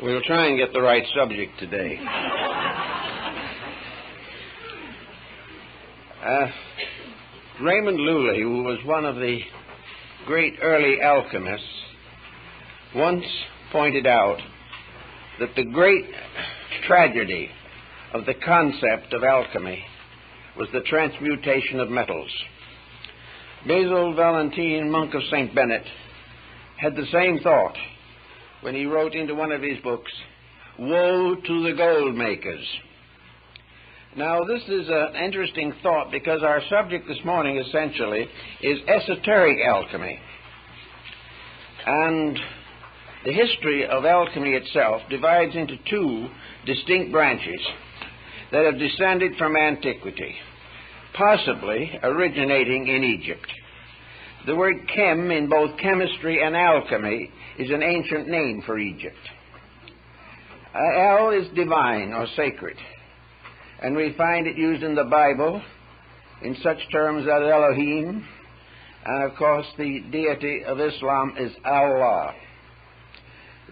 We'll try and get the right subject today. Raymond Lully, who was one of the great early alchemists, once pointed out that the great tragedy of the concept of alchemy was the transmutation of metals. Basil Valentine, monk of St. Bennet, had the same thought when he wrote into one of his books, "Woe to the gold makers." Now, this is an interesting thought because our subject this morning essentially is esoteric alchemy. And the history of alchemy itself divides into two distinct branches that have descended from antiquity, possibly originating in Egypt. The word chem in both chemistry and alchemy is an ancient name for Egypt. El is divine or sacred, and we find it used in the Bible in such terms as Elohim, and of course the deity of Islam is Allah.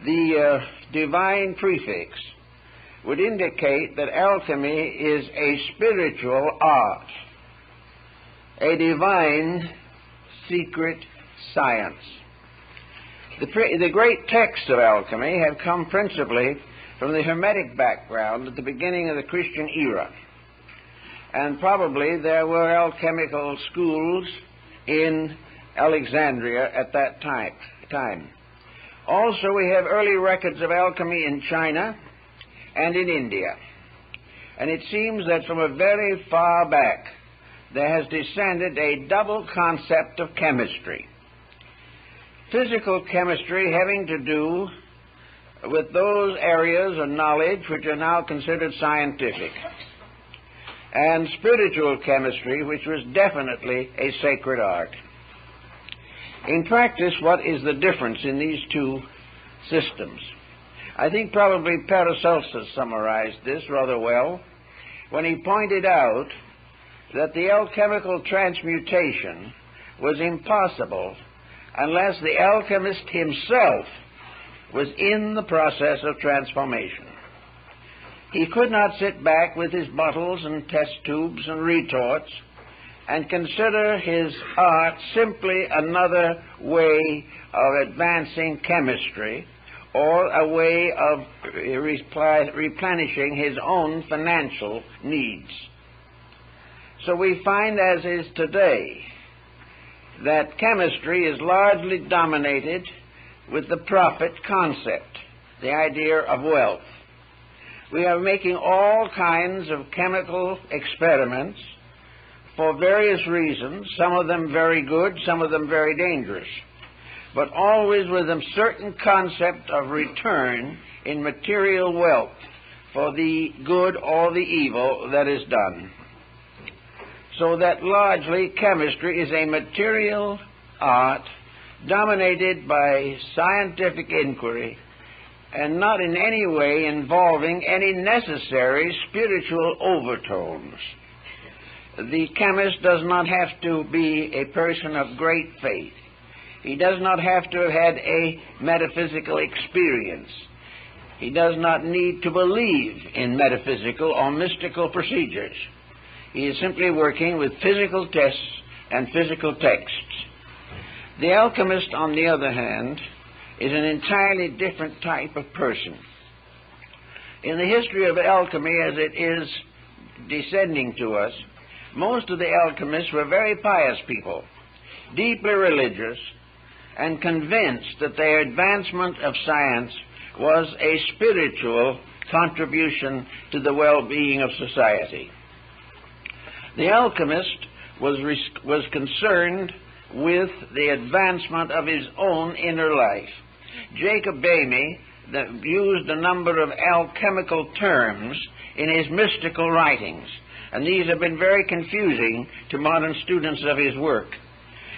The divine prefix would indicate that alchemy is a spiritual art, a divine secret science. The great texts of alchemy have come principally from the Hermetic background at the beginning of the Christian era. And probably there were alchemical schools in Alexandria at that time. Also, we have early records of alchemy in China and in India. And it seems that from a very far back, there has descended a double concept of chemistry. Physical chemistry having to do with those areas of knowledge which are now considered scientific, and spiritual chemistry, which was definitely a sacred art. In practice, what is the difference in these two systems? I think probably Paracelsus summarized this rather well when he pointed out that the alchemical transmutation was impossible unless the alchemist himself was in the process of transformation. He could not sit back with his bottles and test tubes and retorts and consider his art simply another way of advancing chemistry or a way of replenishing his own financial needs. So we find, as is today, that chemistry is largely dominated with the profit concept, the idea of wealth. We are making all kinds of chemical experiments for various reasons, some of them very good, some of them very dangerous, but always with a certain concept of return in material wealth for the good or the evil that is done. So that largely chemistry is a material art dominated by scientific inquiry and not in any way involving any necessary spiritual overtones. The chemist does not have to be a person of great faith. He does not have to have had a metaphysical experience. He does not need to believe in metaphysical or mystical procedures. He is simply working with physical tests and physical texts. The alchemist, on the other hand, is an entirely different type of person. In the history of alchemy, as it is descending to us, most of the alchemists were very pious people, deeply religious, and convinced that their advancement of science was a spiritual contribution to the well-being of society. The alchemist was concerned with the advancement of his own inner life. Jacob Boehme used a number of alchemical terms in his mystical writings, and these have been very confusing to modern students of his work.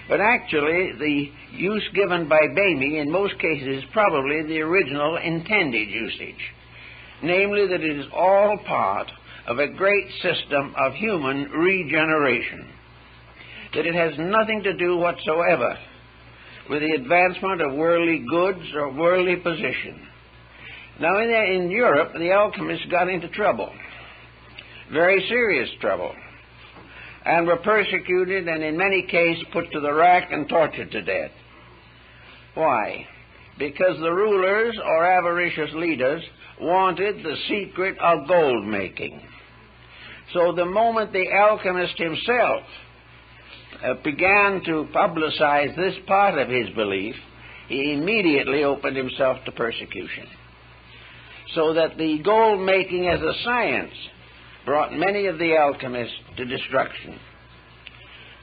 But actually, the use given by Boehme in most cases is probably the original intended usage, namely that it is all part of a great system of human regeneration, that it has nothing to do whatsoever with the advancement of worldly goods or worldly position. Now, in Europe, the alchemists got into trouble, very serious trouble, and were persecuted and in many cases put to the rack and tortured to death. Why? Because the rulers or avaricious leaders wanted the secret of gold making. So the moment the alchemist himself began to publicize this part of his belief, he immediately opened himself to persecution. So that the gold making as a science brought many of the alchemists to destruction.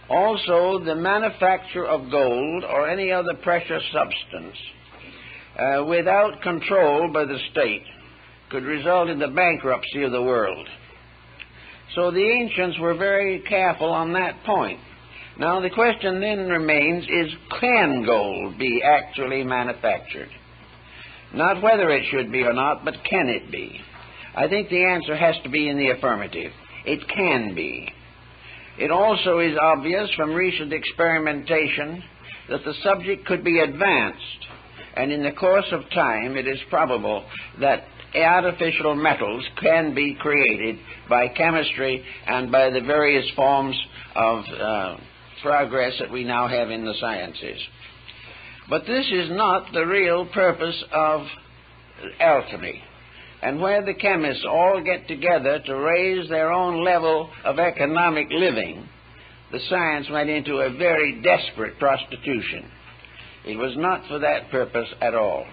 Also, the manufacture of gold or any other precious substance without control by the state could result in the bankruptcy of the world. So the ancients were very careful on that point. Now the question then remains is, can gold be actually manufactured? Not whether it should be or not, but can it be? I think the answer has to be in the affirmative. It can be. It also is obvious from recent experimentation that the subject could be advanced, and in the course of time it is probable that artificial metals can be created by chemistry and by the various forms of progress that we now have in the sciences. But this is not the real purpose of alchemy. And where the chemists all get together to raise their own level of economic living, the science went into a very desperate prostitution. It was not for that purpose at all.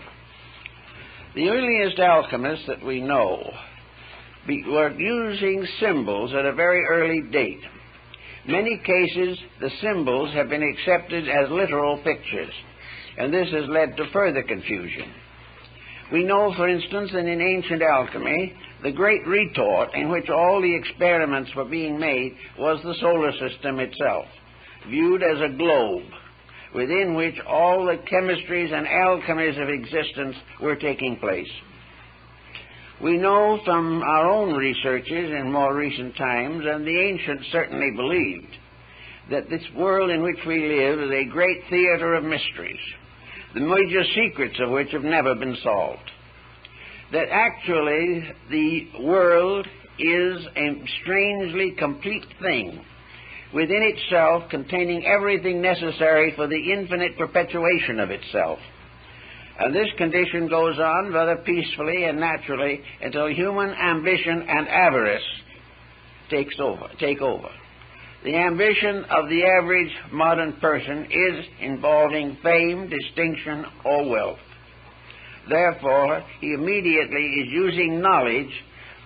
The earliest alchemists that we know were using symbols at a very early date. In many cases, the symbols have been accepted as literal pictures, and this has led to further confusion. We know, for instance, that in ancient alchemy, the great retort in which all the experiments were being made was the solar system itself, viewed as a globe, within which all the chemistries and alchemies of existence were taking place. We know from our own researches in more recent times, and the ancients certainly believed, that this world in which we live is a great theater of mysteries, the major secrets of which have never been solved. That actually the world is a strangely complete thing, within itself containing everything necessary for the infinite perpetuation of itself. And this condition goes on rather peacefully and naturally until human ambition and avarice take over. The ambition of the average modern person is involving fame, distinction, or wealth. Therefore, he immediately is using knowledge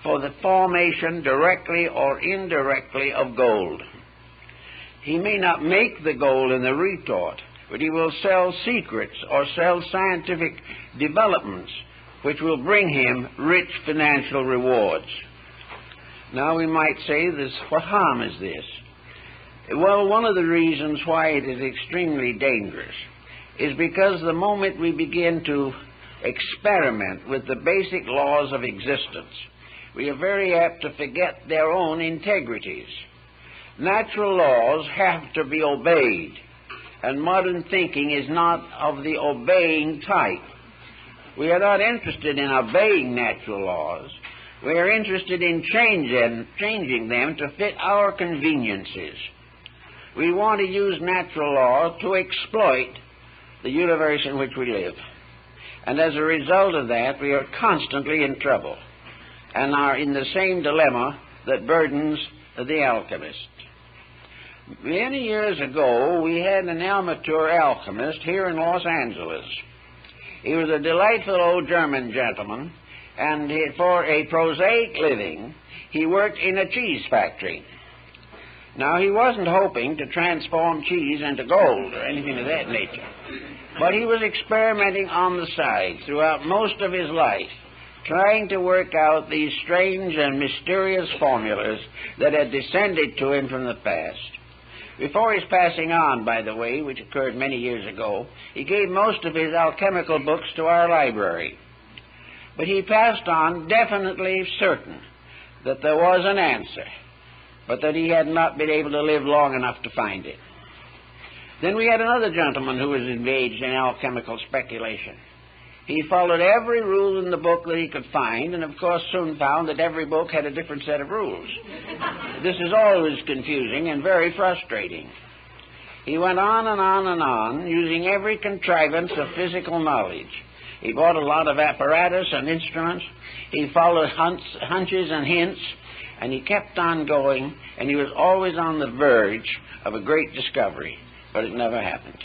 for the formation, directly or indirectly, of gold. He may not make the gold in the retort, but he will sell secrets or sell scientific developments which will bring him rich financial rewards. Now we might say this, what harm is this? Well, one of the reasons why it is extremely dangerous is because the moment we begin to experiment with the basic laws of existence, we are very apt to forget their own integrities. Natural laws have to be obeyed, and modern thinking is not of the obeying type. We are not interested in obeying natural laws. We are interested in changing them to fit our conveniences. We want to use natural law to exploit the universe in which we live. And as a result of that, we are constantly in trouble and are in the same dilemma that burdens the alchemist. Many years ago, we had an amateur alchemist here in Los Angeles. He was a delightful old German gentleman, and for a prosaic living, he worked in a cheese factory. Now, he wasn't hoping to transform cheese into gold or anything of that nature, but he was experimenting on the side throughout most of his life, trying to work out these strange and mysterious formulas that had descended to him from the past. Before his passing on, by the way, which occurred many years ago, he gave most of his alchemical books to our library. But he passed on definitely certain that there was an answer, but that he had not been able to live long enough to find it. Then we had another gentleman who was engaged in alchemical speculation. He followed every rule in the book that he could find, and of course soon found that every book had a different set of rules. This is always confusing and very frustrating. He went on and on and on, using every contrivance of physical knowledge. He bought a lot of apparatus and instruments. He followed hunches and hints, and he kept on going, and he was always on the verge of a great discovery, but it never happened.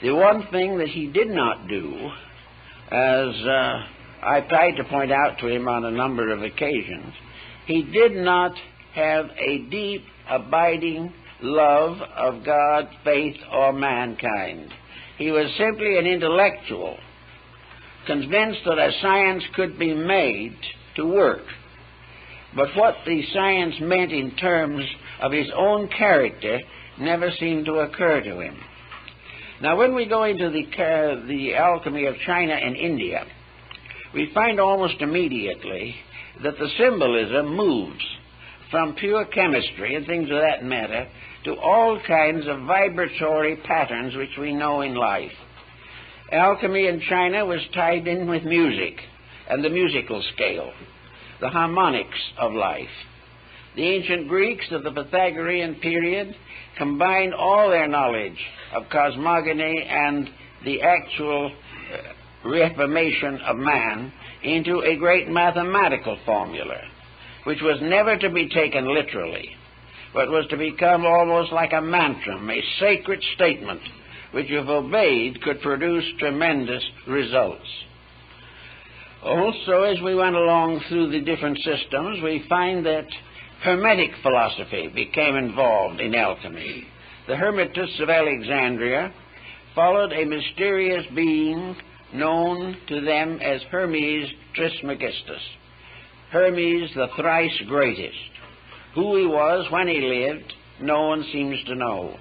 The one thing that he did not do, as I tried to point out to him on a number of occasions, he did not have a deep, abiding love of God, faith, or mankind. He was simply an intellectual, convinced that a science could be made to work. But what the science meant in terms of his own character never seemed to occur to him. Now, when we go into the alchemy of China and India, we find almost immediately that the symbolism moves from pure chemistry and things of that matter to all kinds of vibratory patterns which we know in life. Alchemy in China was tied in with music and the musical scale, the harmonics of life. The ancient Greeks of the Pythagorean period combined all their knowledge of cosmogony and the actual reformation of man into a great mathematical formula, which was never to be taken literally, but was to become almost like a mantra, a sacred statement, which if obeyed could produce tremendous results. Also, as we went along through the different systems, we find that Hermetic philosophy became involved in alchemy. The Hermetists of Alexandria followed a mysterious being known to them as Hermes Trismegistus, Hermes the thrice greatest. Who he was when he lived, no one seems to know.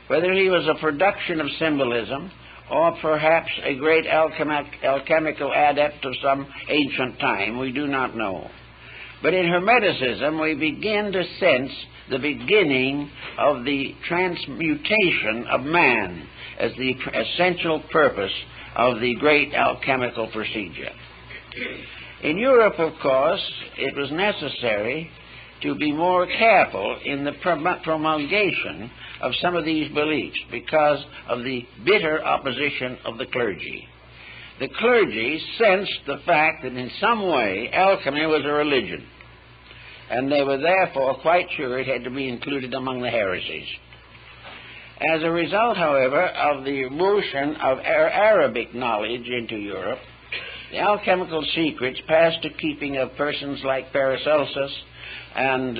Whether he was a production of symbolism or perhaps a great alchemical adept of some ancient time, we do not know. But in Hermeticism, we begin to sense the beginning of the transmutation of man as the essential purpose of the great alchemical procedure. In Europe, of course, it was necessary to be more careful in the promulgation of some of these beliefs because of the bitter opposition of the clergy. The clergy sensed the fact that in some way alchemy was a religion, and they were therefore quite sure it had to be included among the heresies. As a result, however, of the immersion of Arabic knowledge into Europe, the alchemical secrets passed to keeping of persons like Paracelsus and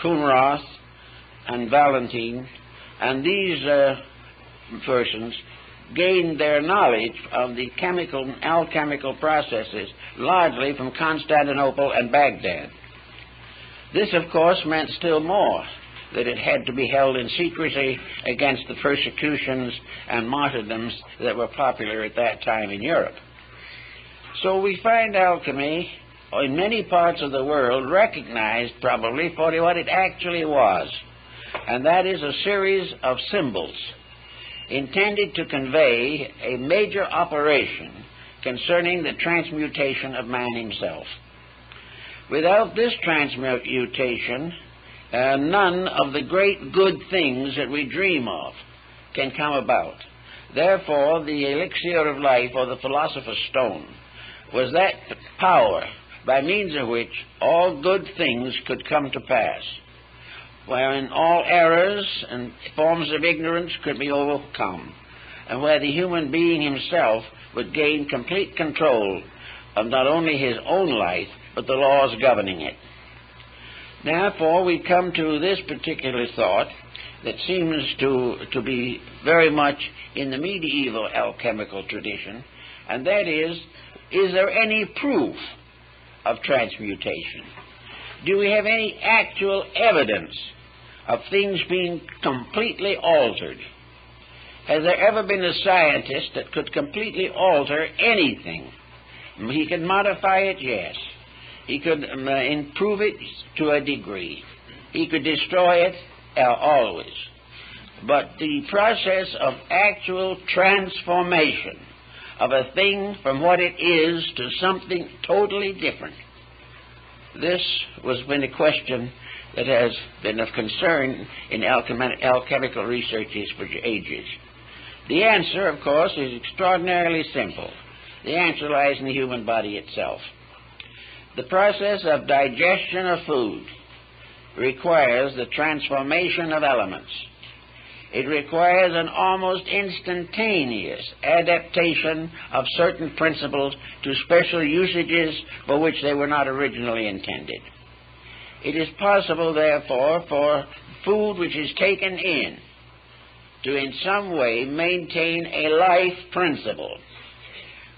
Kuhnroth and Valentine, and these persons gained their knowledge of the alchemical processes largely from Constantinople and Baghdad. This, of course, meant still more, that it had to be held in secrecy against the persecutions and martyrdoms that were popular at that time in Europe. So we find alchemy in many parts of the world recognized probably for what it actually was, and that is a series of symbols intended to convey a major operation concerning the transmutation of man himself. Without this transmutation, none of the great good things that we dream of can come about. Therefore, the elixir of life, or the philosopher's stone, was that power by means of which all good things could come to pass, wherein all errors and forms of ignorance could be overcome, and where the human being himself would gain complete control of not only his own life, but the laws governing it. Therefore, we come to this particular thought that seems to be very much in the medieval alchemical tradition, and that is there any proof of transmutation? Do we have any actual evidence of things being completely altered? Has there ever been a scientist that could completely alter anything? He could modify it, yes. He could improve it to a degree. He could destroy it always. But the process of actual transformation of a thing from what it is to something totally different. This has been a question that has been of concern in alchemical researches for ages. The answer, of course, is extraordinarily simple. The answer lies in the human body itself. The process of digestion of food requires the transformation of elements. It requires an almost instantaneous adaptation of certain principles to special usages for which they were not originally intended. It is possible, therefore, for food which is taken in to in some way maintain a life principle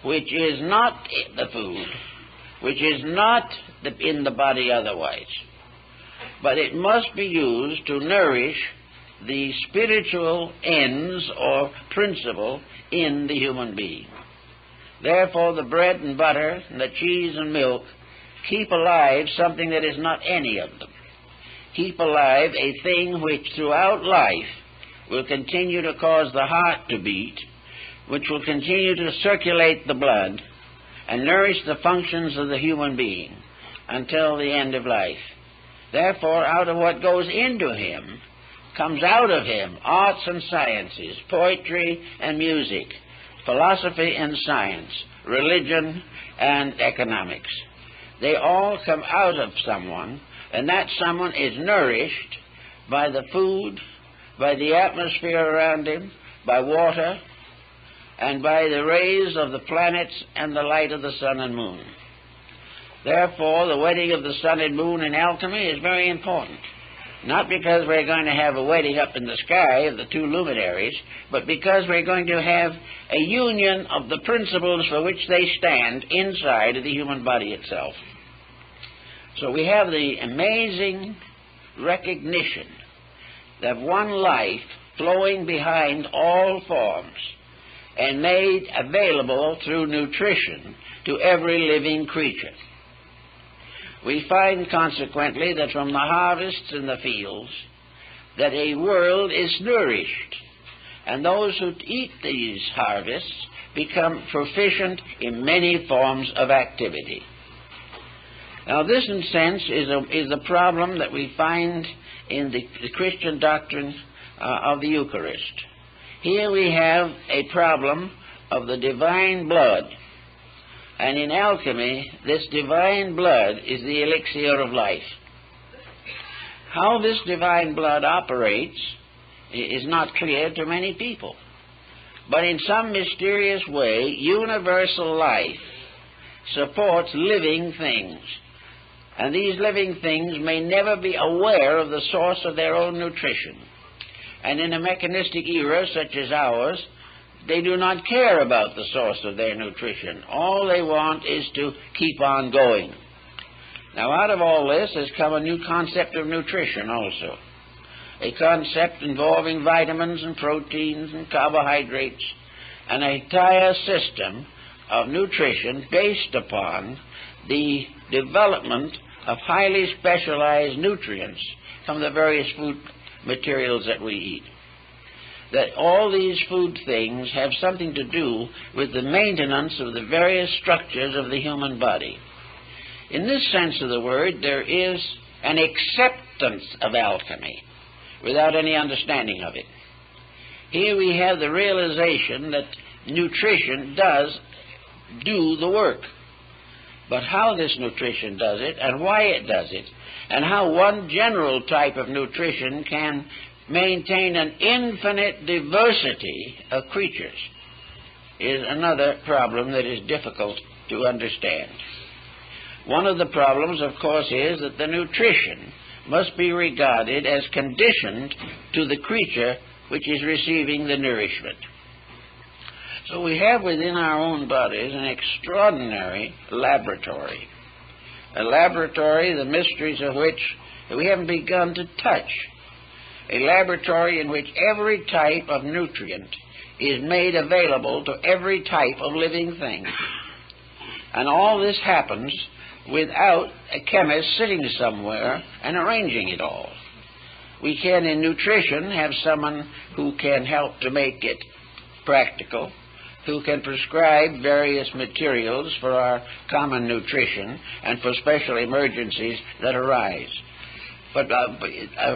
which is not the food, which is not in the body otherwise, but it must be used to nourish the spiritual ends or principle in the human being. Therefore, the bread and butter and the cheese and milk keep alive something that is not any of them. Keep alive a thing which throughout life will continue to cause the heart to beat, which will continue to circulate the blood and nourish the functions of the human being until the end of life. Therefore, out of what goes into him comes out of him arts and sciences, poetry and music, philosophy and science, religion and economics. They all come out of someone, and that someone is nourished by the food, by the atmosphere around him, by water, and by the rays of the planets and the light of the sun and moon. Therefore, the wedding of the sun and moon in alchemy is very important. Not because we're going to have a wedding up in the sky of the two luminaries, but because we're going to have a union of the principles for which they stand inside of the human body itself. So we have the amazing recognition of one life flowing behind all forms and made available through nutrition to every living creature. We find, consequently, that from the harvests in the fields, that a world is nourished, and those who eat these harvests become proficient in many forms of activity. Now, this, in a sense, is a problem that we find in the Christian doctrine of the Eucharist. Here we have a problem of the divine blood. And in alchemy, this divine blood is the elixir of life. How this divine blood operates is not clear to many people. But in some mysterious way, universal life supports living things. And these living things may never be aware of the source of their own nutrition. And in a mechanistic era such as ours, they do not care about the source of their nutrition. All they want is to keep on going. Now, out of all this has come a new concept of nutrition also. A concept involving vitamins and proteins and carbohydrates, and an entire system of nutrition based upon the development of highly specialized nutrients from the various food materials that we eat. That all these food things have something to do with the maintenance of the various structures of the human body. In this sense of the word, there is an acceptance of alchemy without any understanding of it. Here we have the realization that nutrition does do the work. But how this nutrition does it, and why it does it, and how one general type of nutrition can maintain an infinite diversity of creatures is another problem that is difficult to understand. One of the problems, of course, is that the nutrition must be regarded as conditioned to the creature which is receiving the nourishment. So we have within our own bodies an extraordinary laboratory, a laboratory the mysteries of which we haven't begun to touch, a laboratory in which every type of nutrient is made available to every type of living thing. And all this happens without a chemist sitting somewhere and arranging it all. We can, in nutrition, have someone who can help to make it practical, who can prescribe various materials for our common nutrition and for special emergencies that arise. But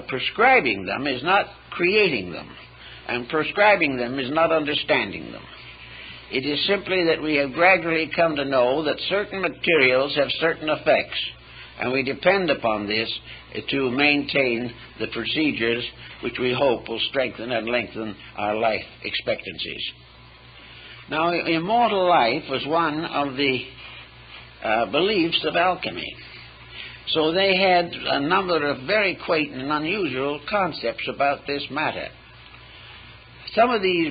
prescribing them is not creating them, and prescribing them is not understanding them. It is simply that we have gradually come to know that certain materials have certain effects, and we depend upon this to maintain the procedures which we hope will strengthen and lengthen our life expectancies. Now, immortal life was one of the beliefs of alchemy. So they had a number of very quaint and unusual concepts about this matter. Some of these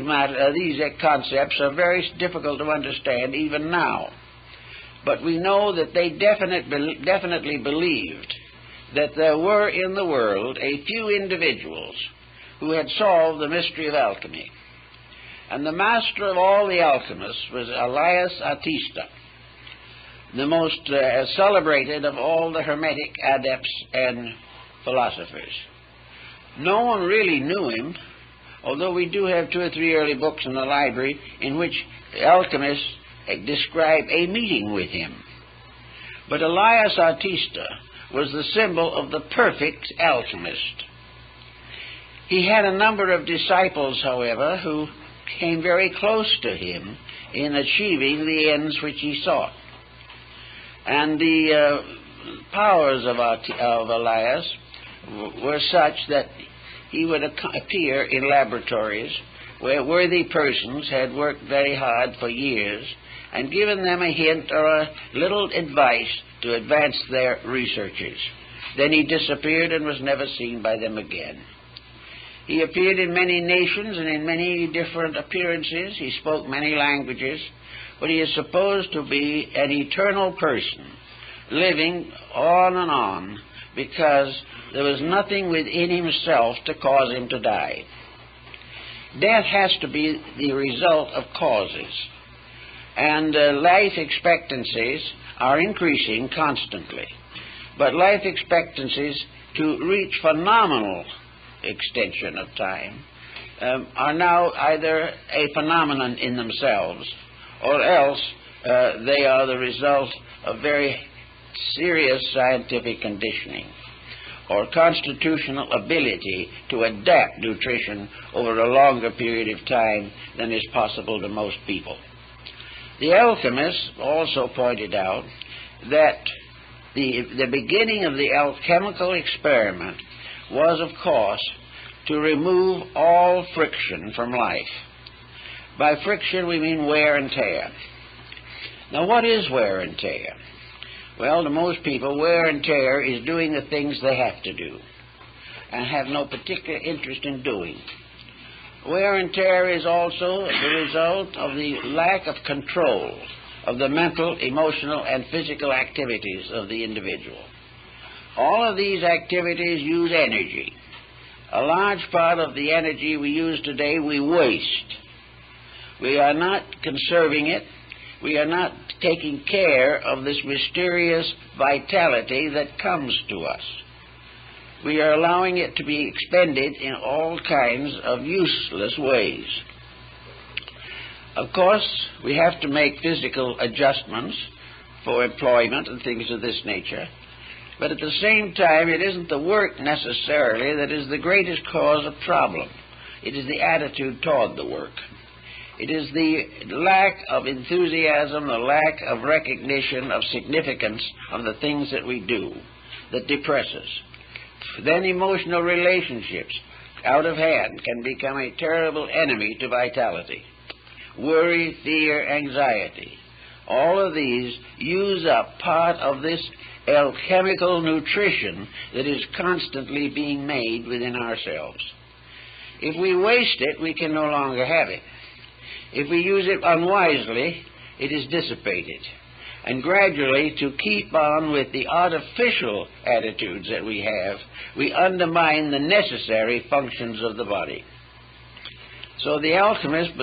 concepts are very difficult to understand even now. But we know that they definitely believed that there were in the world a few individuals who had solved the mystery of alchemy. And the master of all the alchemists was Elias Artista, the most celebrated of all the Hermetic adepts and philosophers. No one really knew him, although we do have 2 or 3 early books in the library in which alchemists describe a meeting with him. But Elias Artista was the symbol of the perfect alchemist. He had a number of disciples, however, who came very close to him in achieving the ends which he sought. And the powers of Elias were such that he would appear in laboratories where worthy persons had worked very hard for years and given them a hint or a little advice to advance their researches. Then he disappeared and was never seen by them again. He appeared in many nations and in many different appearances. He spoke many languages, but he is supposed to be an eternal person, living on and on, because there was nothing within himself to cause him to die. Death has to be the result of causes, and life expectancies are increasing constantly. But life expectancies to reach phenomenal extension of time are now either a phenomenon in themselves, or else they are the result of very serious scientific conditioning or constitutional ability to adapt nutrition over a longer period of time than is possible to most people. The alchemists also pointed out that the beginning of the alchemical experiment was, of course, to remove all friction from life. By friction we mean wear and tear. Now, what is wear and tear? Well, to most people, wear and tear is doing the things they have to do and have no particular interest in doing. Wear and tear is also the result of the lack of control of the mental, emotional, and physical activities of the individual. All of these activities use energy. A large part of the energy we use today we waste. We are not conserving it. We are not taking care of this mysterious vitality that comes to us. We are allowing it to be expended in all kinds of useless ways. Of course, we have to make physical adjustments for employment and things of this nature, but at the same time, it isn't the work necessarily that is the greatest cause of problem. It is the attitude toward the work. It is the lack of enthusiasm, the lack of recognition of significance of the things that we do that depresses. Then emotional relationships, out of hand, can become a terrible enemy to vitality. Worry, fear, anxiety, all of these use up part of this alchemical nutrition that is constantly being made within ourselves. If we waste it, we can no longer have it. If we use it unwisely, it is dissipated. And gradually, to keep on with the artificial attitudes that we have, we undermine the necessary functions of the body. So the alchemists,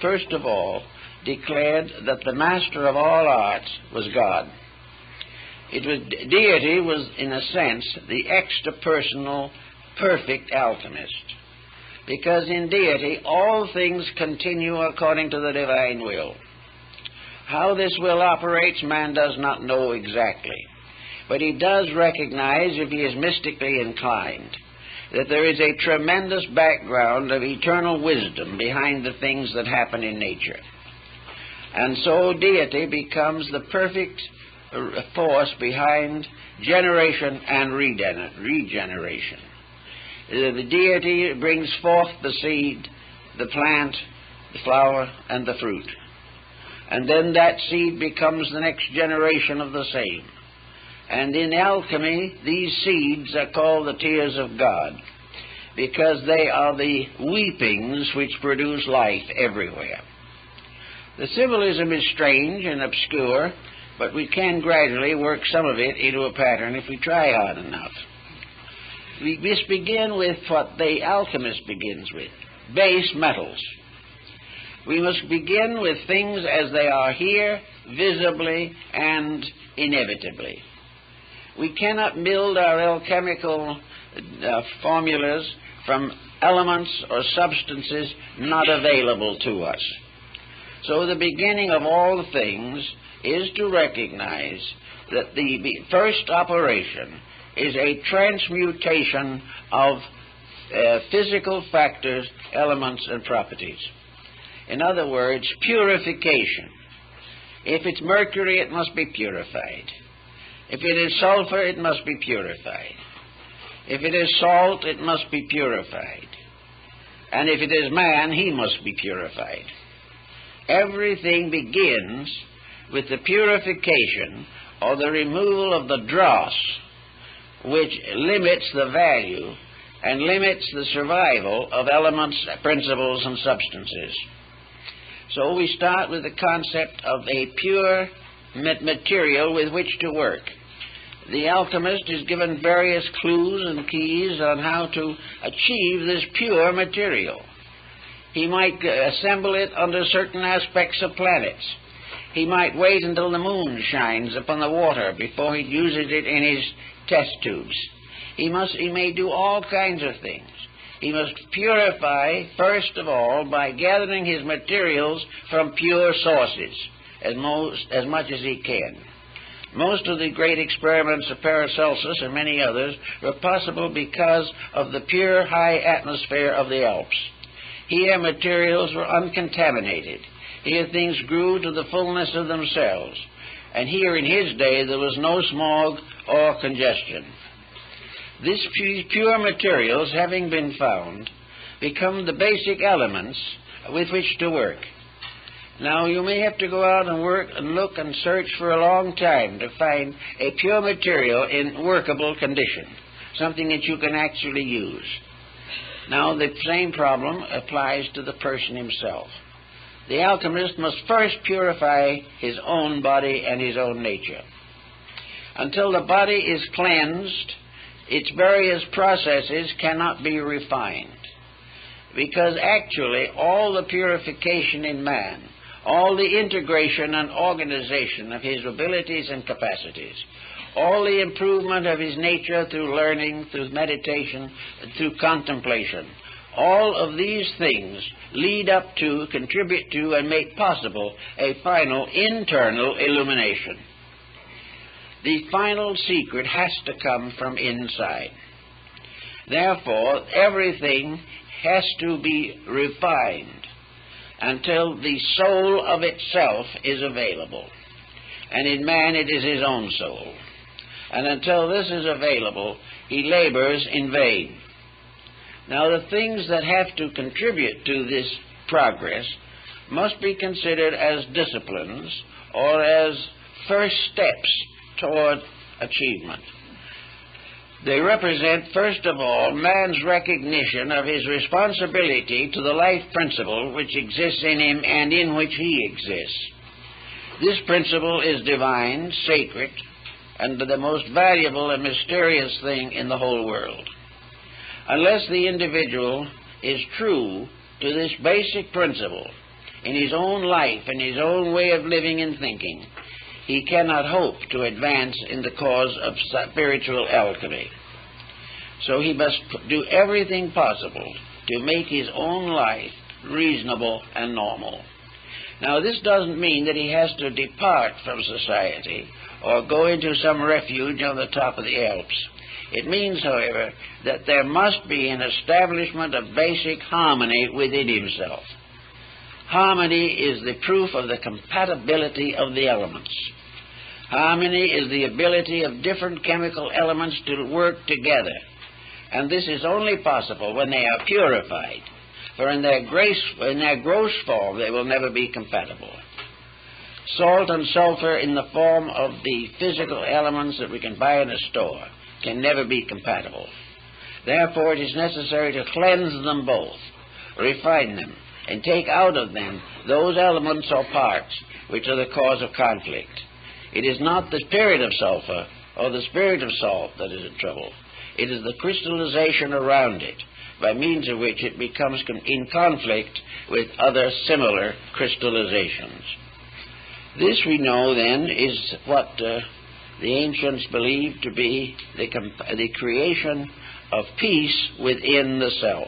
first of all, declared that the master of all arts was God. Deity was, in a sense, the extra-personal, perfect alchemist. because in deity all things continue according to the divine will. How this will operates, man does not know exactly, but he does recognize, if he is mystically inclined, that there is a tremendous background of eternal wisdom behind the things that happen in nature. And so deity becomes the perfect force behind generation and regeneration. The deity brings forth the seed, the plant, the flower, and the fruit. And then that seed becomes the next generation of the same. And in alchemy, these seeds are called the tears of God, because they are the weepings which produce life everywhere. The symbolism is strange and obscure, but we can gradually work some of it into a pattern if we try hard enough. We must begin with what the alchemist begins with, base metals. We must begin with things as they are here, visibly and inevitably. We cannot build our alchemical formulas from elements or substances not available to us. So the beginning of all things is to recognize that the first operation is a transmutation of physical factors, elements, and properties. In other words, purification. If it's mercury, it must be purified. If it is sulfur, it must be purified. If it is salt, it must be purified. And if it is man, he must be purified. Everything begins with the purification or the removal of the dross, which limits the value and limits the survival of elements, principles, and substances. So we start with the concept of a pure material with which to work. The alchemist is given various clues and keys on how to achieve this pure material. He might assemble it under certain aspects of planets. He might wait until the moon shines upon the water before he uses it in his test tubes. He may do all kinds of things. He must purify, first of all, by gathering his materials from pure sources, as much as he can. Most of the great experiments of Paracelsus and many others were possible because of the pure high atmosphere of the Alps. Here materials were uncontaminated. Here things grew to the fullness of themselves. And here in his day there was no smog or congestion. These pure materials, having been found, become the basic elements with which to work. Now, you may have to go out and work and look and search for a long time to find a pure material in workable condition, something that you can actually use. Now, the same problem applies to the person himself. The alchemist must first purify his own body and his own nature. Until the body is cleansed, its various processes cannot be refined, because actually all the purification in man, all the integration and organization of his abilities and capacities, all the improvement of his nature through learning, through meditation, through contemplation, all of these things lead up to, contribute to, and make possible a final internal illumination. The final secret has to come from inside. Therefore, everything has to be refined until the soul of itself is available. And in man it is his own soul. And until this is available, he labors in vain. Now, the things that have to contribute to this progress must be considered as disciplines or as first steps toward achievement. They represent, first of all, man's recognition of his responsibility to the life principle which exists in him and in which he exists. This principle is divine, sacred, and the most valuable and mysterious thing in the whole world. Unless the individual is true to this basic principle in his own life and his own way of living and thinking, he cannot hope to advance in the cause of spiritual alchemy. So he must do everything possible to make his own life reasonable and normal. Now, this doesn't mean that he has to depart from society or go into some refuge on the top of the Alps. It means, however, that there must be an establishment of basic harmony within himself. Harmony is the proof of the compatibility of the elements. Harmony is the ability of different chemical elements to work together, and this is only possible when they are purified, for in their gross form they will never be compatible. Salt and sulfur in the form of the physical elements that we can buy in a store can never be compatible. Therefore, it is necessary to cleanse them both, refine them, and take out of them those elements or parts which are the cause of conflict. It is not the spirit of sulfur or the spirit of salt that is in trouble. It is the crystallization around it, by means of which it becomes in conflict with other similar crystallizations. This, we know, then, is what the ancients believed to be the creation of peace within the self.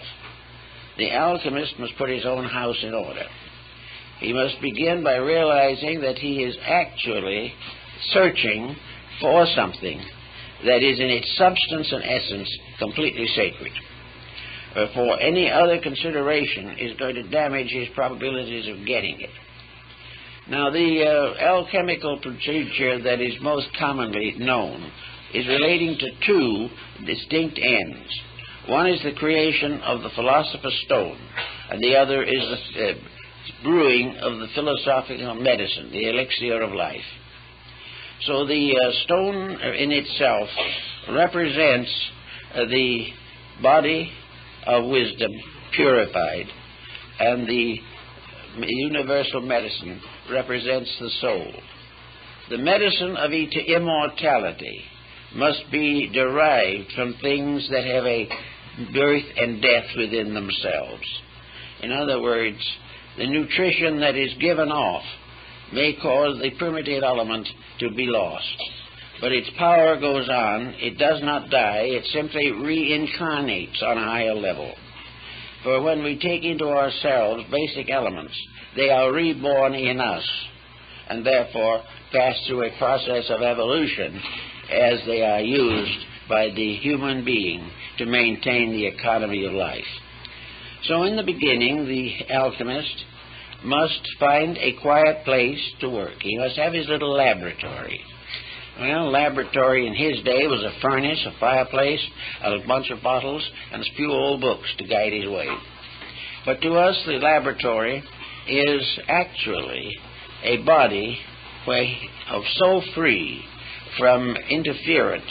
The alchemist must put his own house in order. He must begin by realizing that he is actually searching for something that is in its substance and essence completely sacred. For any other consideration is going to damage his probabilities of getting it. Now, the alchemical procedure that is most commonly known is relating to two distinct ends. One is the creation of the philosopher's stone, and the other is the brewing of the philosophical medicine, the elixir of life. So the stone in itself represents the body of wisdom purified, and the universal medicine represents the soul. The medicine of immortality must be derived from things that have a birth and death within themselves. In other words, the nutrition that is given off may cause the primitive element to be lost, but its power goes on. It does not die. It simply reincarnates on a higher level. For when we take into ourselves basic elements, they are reborn in us, and therefore pass through a process of evolution as they are used by the human being to maintain the economy of life. So in the beginning, the alchemist must find a quiet place to work. He must have his little laboratory. Well, laboratory in his day was a furnace, a fireplace, a bunch of bottles, and a few old books to guide his way. But to us, the laboratory is actually a body so free from interference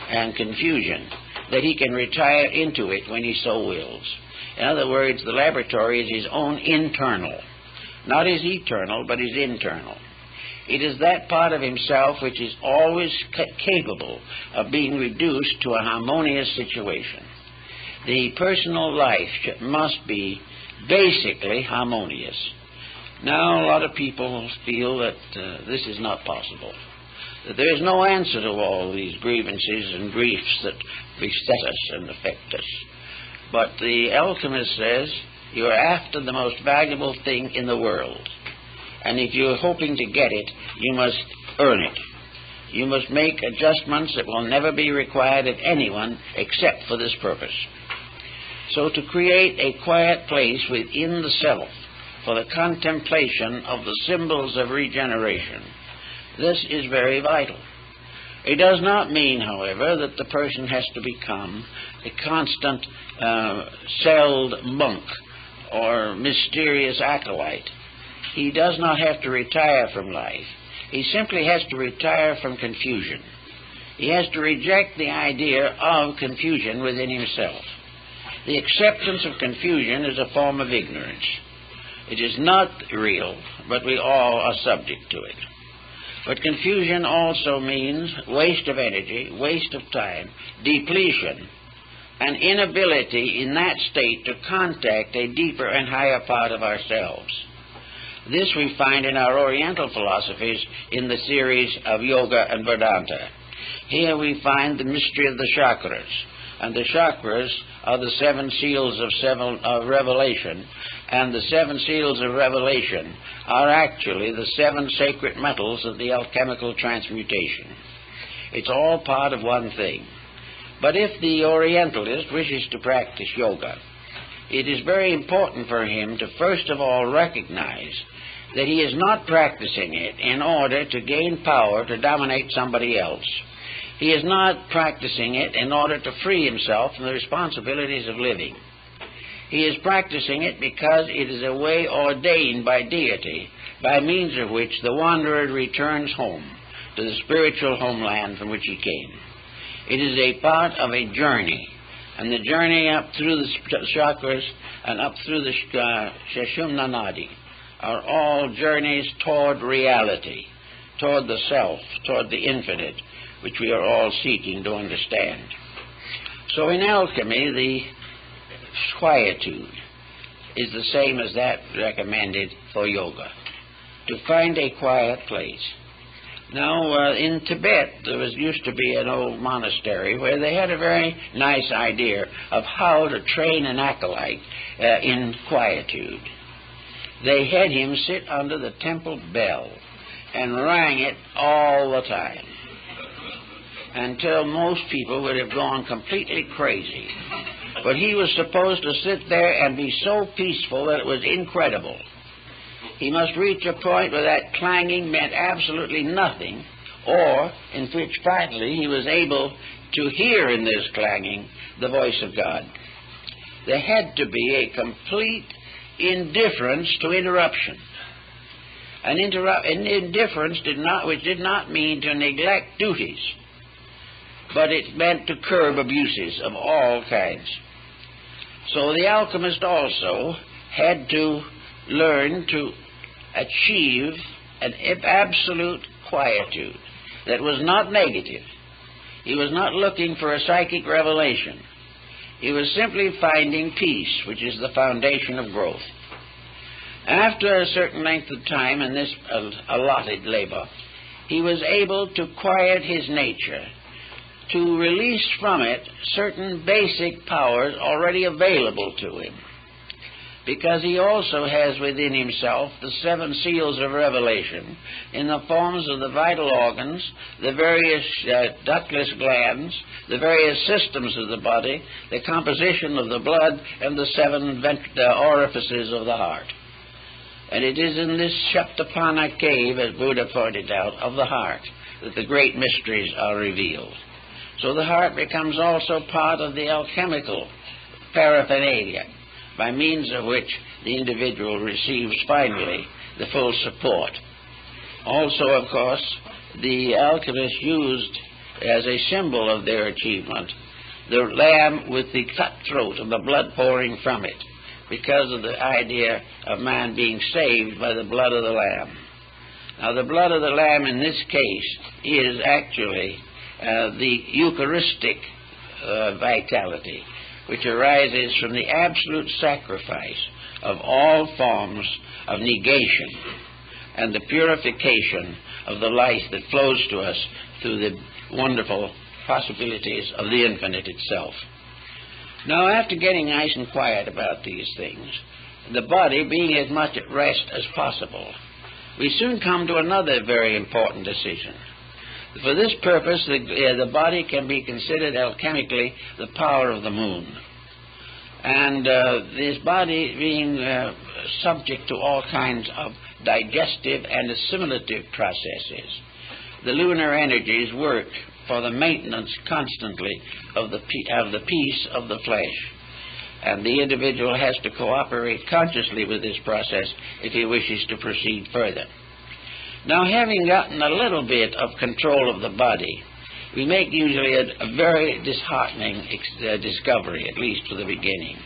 and confusion that he can retire into it when he so wills. In other words, the laboratory is his own internal, not his eternal, but his internal. It is that part of himself which is always capable of being reduced to a harmonious situation. The personal life must be basically harmonious. Now, a lot of people feel that this is not possible, that there is no answer to all these grievances and griefs that beset us and affect us. But the alchemist says, you're after the most valuable thing in the world, and if you're hoping to get it, you must earn it. You must make adjustments that will never be required of anyone except for this purpose. So to create a quiet place within the self for the contemplation of the symbols of regeneration, this is very vital. It does not mean, however, that the person has to become a constant celled monk or mysterious acolyte. He does not have to retire from life. He simply has to retire from confusion. He has to reject the idea of confusion within himself. The acceptance of confusion is a form of ignorance. It is not real, but we all are subject to it. But confusion also means waste of energy, waste of time, depletion, and inability in that state to contact a deeper and higher part of ourselves. This we find in our Oriental philosophies in the series of Yoga and Vedanta. Here we find the mystery of the Chakras, And the chakras are the seven seals of revelation. And the seven seals of revelation are actually the seven sacred metals of the alchemical transmutation. It's all part of one thing. But if the Orientalist wishes to practice yoga, it is very important for him to first of all recognize that he is not practicing it in order to gain power to dominate somebody else. He is not practicing it in order to free himself from the responsibilities of living. He is practicing it because it is a way ordained by deity, by means of which the wanderer returns home to the spiritual homeland from which he came. It is a part of a journey, and the journey up through the chakras and up through the Sushumna Nadi are all journeys toward reality, toward the self, toward the infinite, which we are all seeking to understand. So in alchemy, the quietude is the same as that recommended for yoga, to find a quiet place. Now, in Tibet, there used to be an old monastery where they had a very nice idea of how to train an acolyte in quietude. They had him sit under the temple bell and rang it all the time, until most people would have gone completely crazy. But he was supposed to sit there and be so peaceful that it was incredible. He must reach a point where that clanging meant absolutely nothing, or in which finally he was able to hear in this clanging the voice of God. There had to be a complete indifference to interruption. An indifference which did not mean to neglect duties, but it meant to curb abuses of all kinds. So the alchemist also had to learn to achieve an absolute quietude that was not negative. He was not looking for a psychic revelation. He was simply finding peace, which is the foundation of growth. After a certain length of time in this allotted labor, he was able to quiet his nature, to release from it certain basic powers already available to him, because he also has within himself the seven seals of revelation in the forms of the vital organs, the various ductless glands, the various systems of the body, the composition of the blood, and the seven orifices of the heart. And it is in this Shaptapana cave, as Buddha pointed out, of the heart, that the great mysteries are revealed. So the heart becomes also part of the alchemical paraphernalia, by means of which the individual receives finally the full support. Also, of course, the alchemists used as a symbol of their achievement the lamb with the cut throat and the blood pouring from it, because of the idea of man being saved by the blood of the lamb. Now, the blood of the lamb in this case is actually the Eucharistic vitality, which arises from the absolute sacrifice of all forms of negation and the purification of the life that flows to us through the wonderful possibilities of the infinite itself. Now, after getting nice and quiet about these things, the body being as much at rest as possible, we soon come to another very important decision. For this purpose, the body can be considered alchemically the power of the moon. And this body being subject to all kinds of digestive and assimilative processes, the lunar energies work for the maintenance constantly of the peace of the flesh. And the individual has to cooperate consciously with this process if he wishes to proceed further. Now, having gotten a little bit of control of the body, we make usually a very disheartening discovery, at least for the beginning.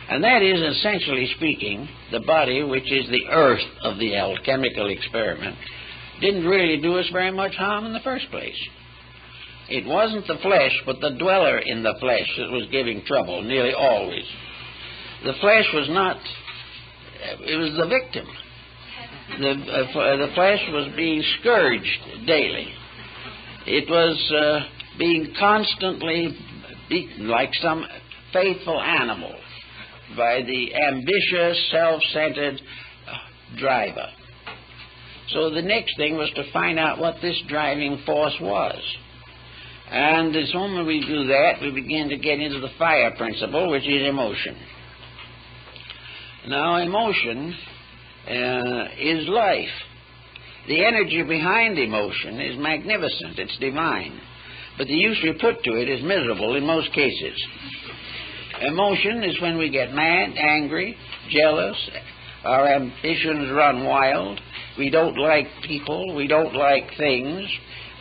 And that is, essentially speaking, the body, which is the earth of the alchemical experiment, didn't really do us very much harm in the first place. It wasn't the flesh, but the dweller in the flesh that was giving trouble, nearly always. The flesh was not, it was the victim. The flesh was being scourged daily. It was being constantly beaten like some faithful animal by the ambitious, self-centered driver. So the next thing was to find out what this driving force was. And the moment we do that, we begin to get into the fire principle, which is emotion. Now, emotion is life. The energy behind emotion is magnificent. It's divine. But the use we put to it is miserable in most cases. Emotion is when we get mad, angry, jealous, our ambitions run wild, we don't like people, we don't like things,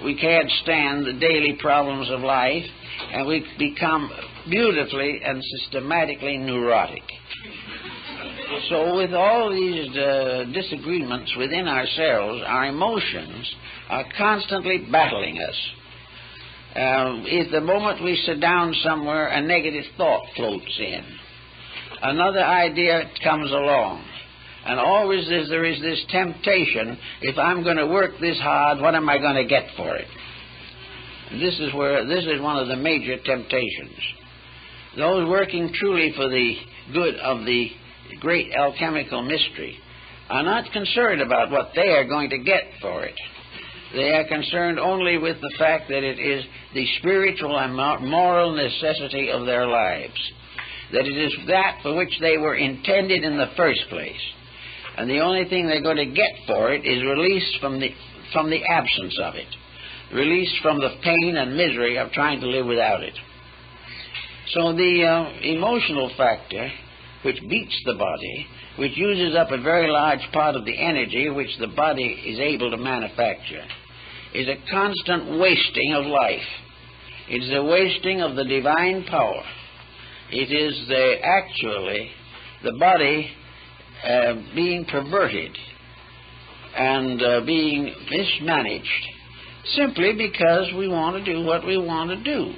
we can't stand the daily problems of life, and we become beautifully and systematically neurotic. So with all these disagreements within ourselves, our emotions are constantly battling us. If the moment we sit down somewhere, a negative thought floats in. Another idea comes along. And always there is this temptation, if I'm going to work this hard, what am I going to get for it? This is one of the major temptations. Those working truly for the good of the great alchemical mystery are not concerned about what they are going to get for it. They are concerned only with the fact that it is the spiritual and moral necessity of their lives, that it is that for which they were intended in the first place. And the only thing they're going to get for it is release from the absence of it, release from the pain and misery of trying to live without it. So the emotional factor, which beats the body, which uses up a very large part of the energy which the body is able to manufacture, is a constant wasting of life. It is a wasting of the divine power. It is actually the body being perverted and being mismanaged simply because we want to do what we want to do.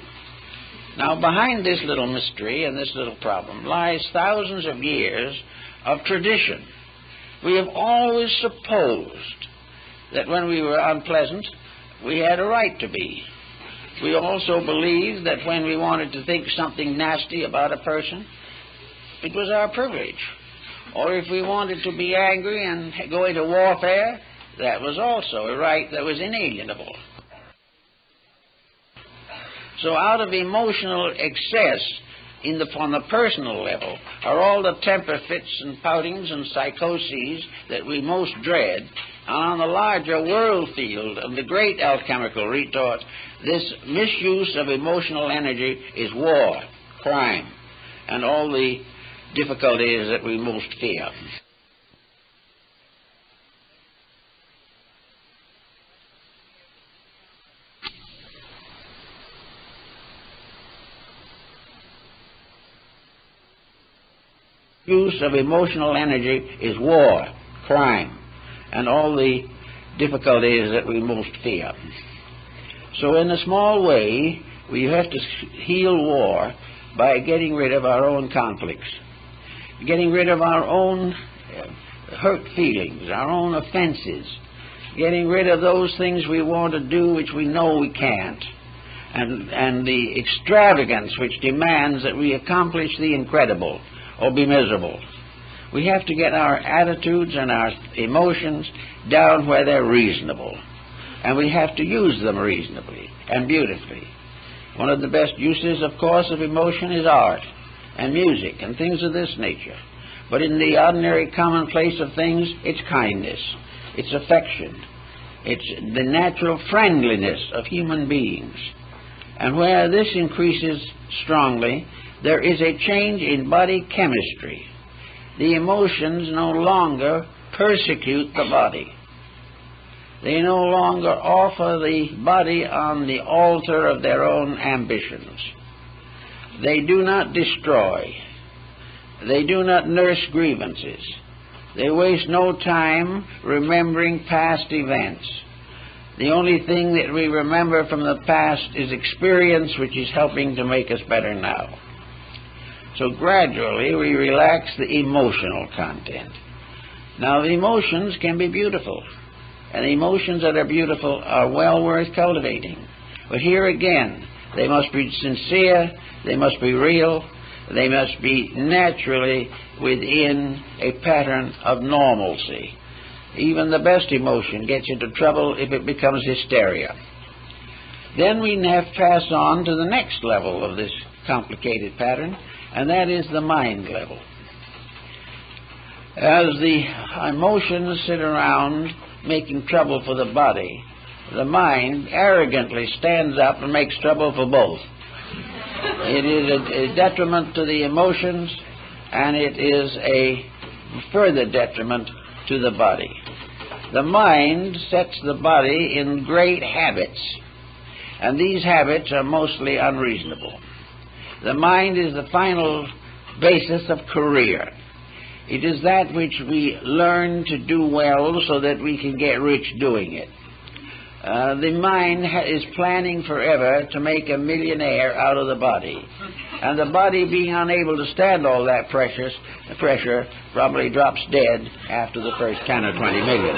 Now, behind this little mystery and this little problem lies thousands of years of tradition. We have always supposed that when we were unpleasant, we had a right to be. We also believed that when we wanted to think something nasty about a person, it was our privilege. Or if we wanted to be angry and go into warfare, that was also a right that was inalienable. So out of emotional excess on the personal level are all the temper fits and poutings and psychoses that we most dread. And on the larger world field of the great alchemical retort, this misuse of emotional energy is war, crime, and all the difficulties that we most fear. Use of emotional energy is war, crime, and all the difficulties that we most fear. So in a small way, we have to heal war by getting rid of our own conflicts, getting rid of our own hurt feelings, our own offenses, getting rid of those things we want to do which we know we can't, and the extravagance which demands that we accomplish the incredible or be miserable. We have to get our attitudes and our emotions down where they're reasonable, and we have to use them reasonably and beautifully. One of the best uses, of course, of emotion is art and music and things of this nature. But in the ordinary commonplace of things, it's kindness, it's affection, it's the natural friendliness of human beings. And where this increases strongly, there is a change in body chemistry. The emotions no longer persecute the body. They no longer offer the body on the altar of their own ambitions. They do not destroy. They do not nurse grievances. They waste no time remembering past events. The only thing that we remember from the past is experience which is helping to make us better now. So gradually we relax the emotional content. Now the emotions can be beautiful, and the emotions that are beautiful are well worth cultivating. But here again, They must be sincere, they must be real, they must be naturally within a pattern of normalcy. Even the best emotion gets into trouble if it becomes hysteria. Then we have to pass on to the next level of this complicated pattern, and that is the mind level. As the emotions sit around making trouble for the body, the mind arrogantly stands up and makes trouble for both. It is a detriment to the emotions, and it is a further detriment to the body. The mind sets the body in great habits, and these habits are mostly unreasonable. The mind is the final basis of career. It is that which we learn to do well so that we can get rich doing it. The mind is planning forever to make a millionaire out of the body. And the body, being unable to stand all that pressure, probably drops dead after the first 10 or 20 million.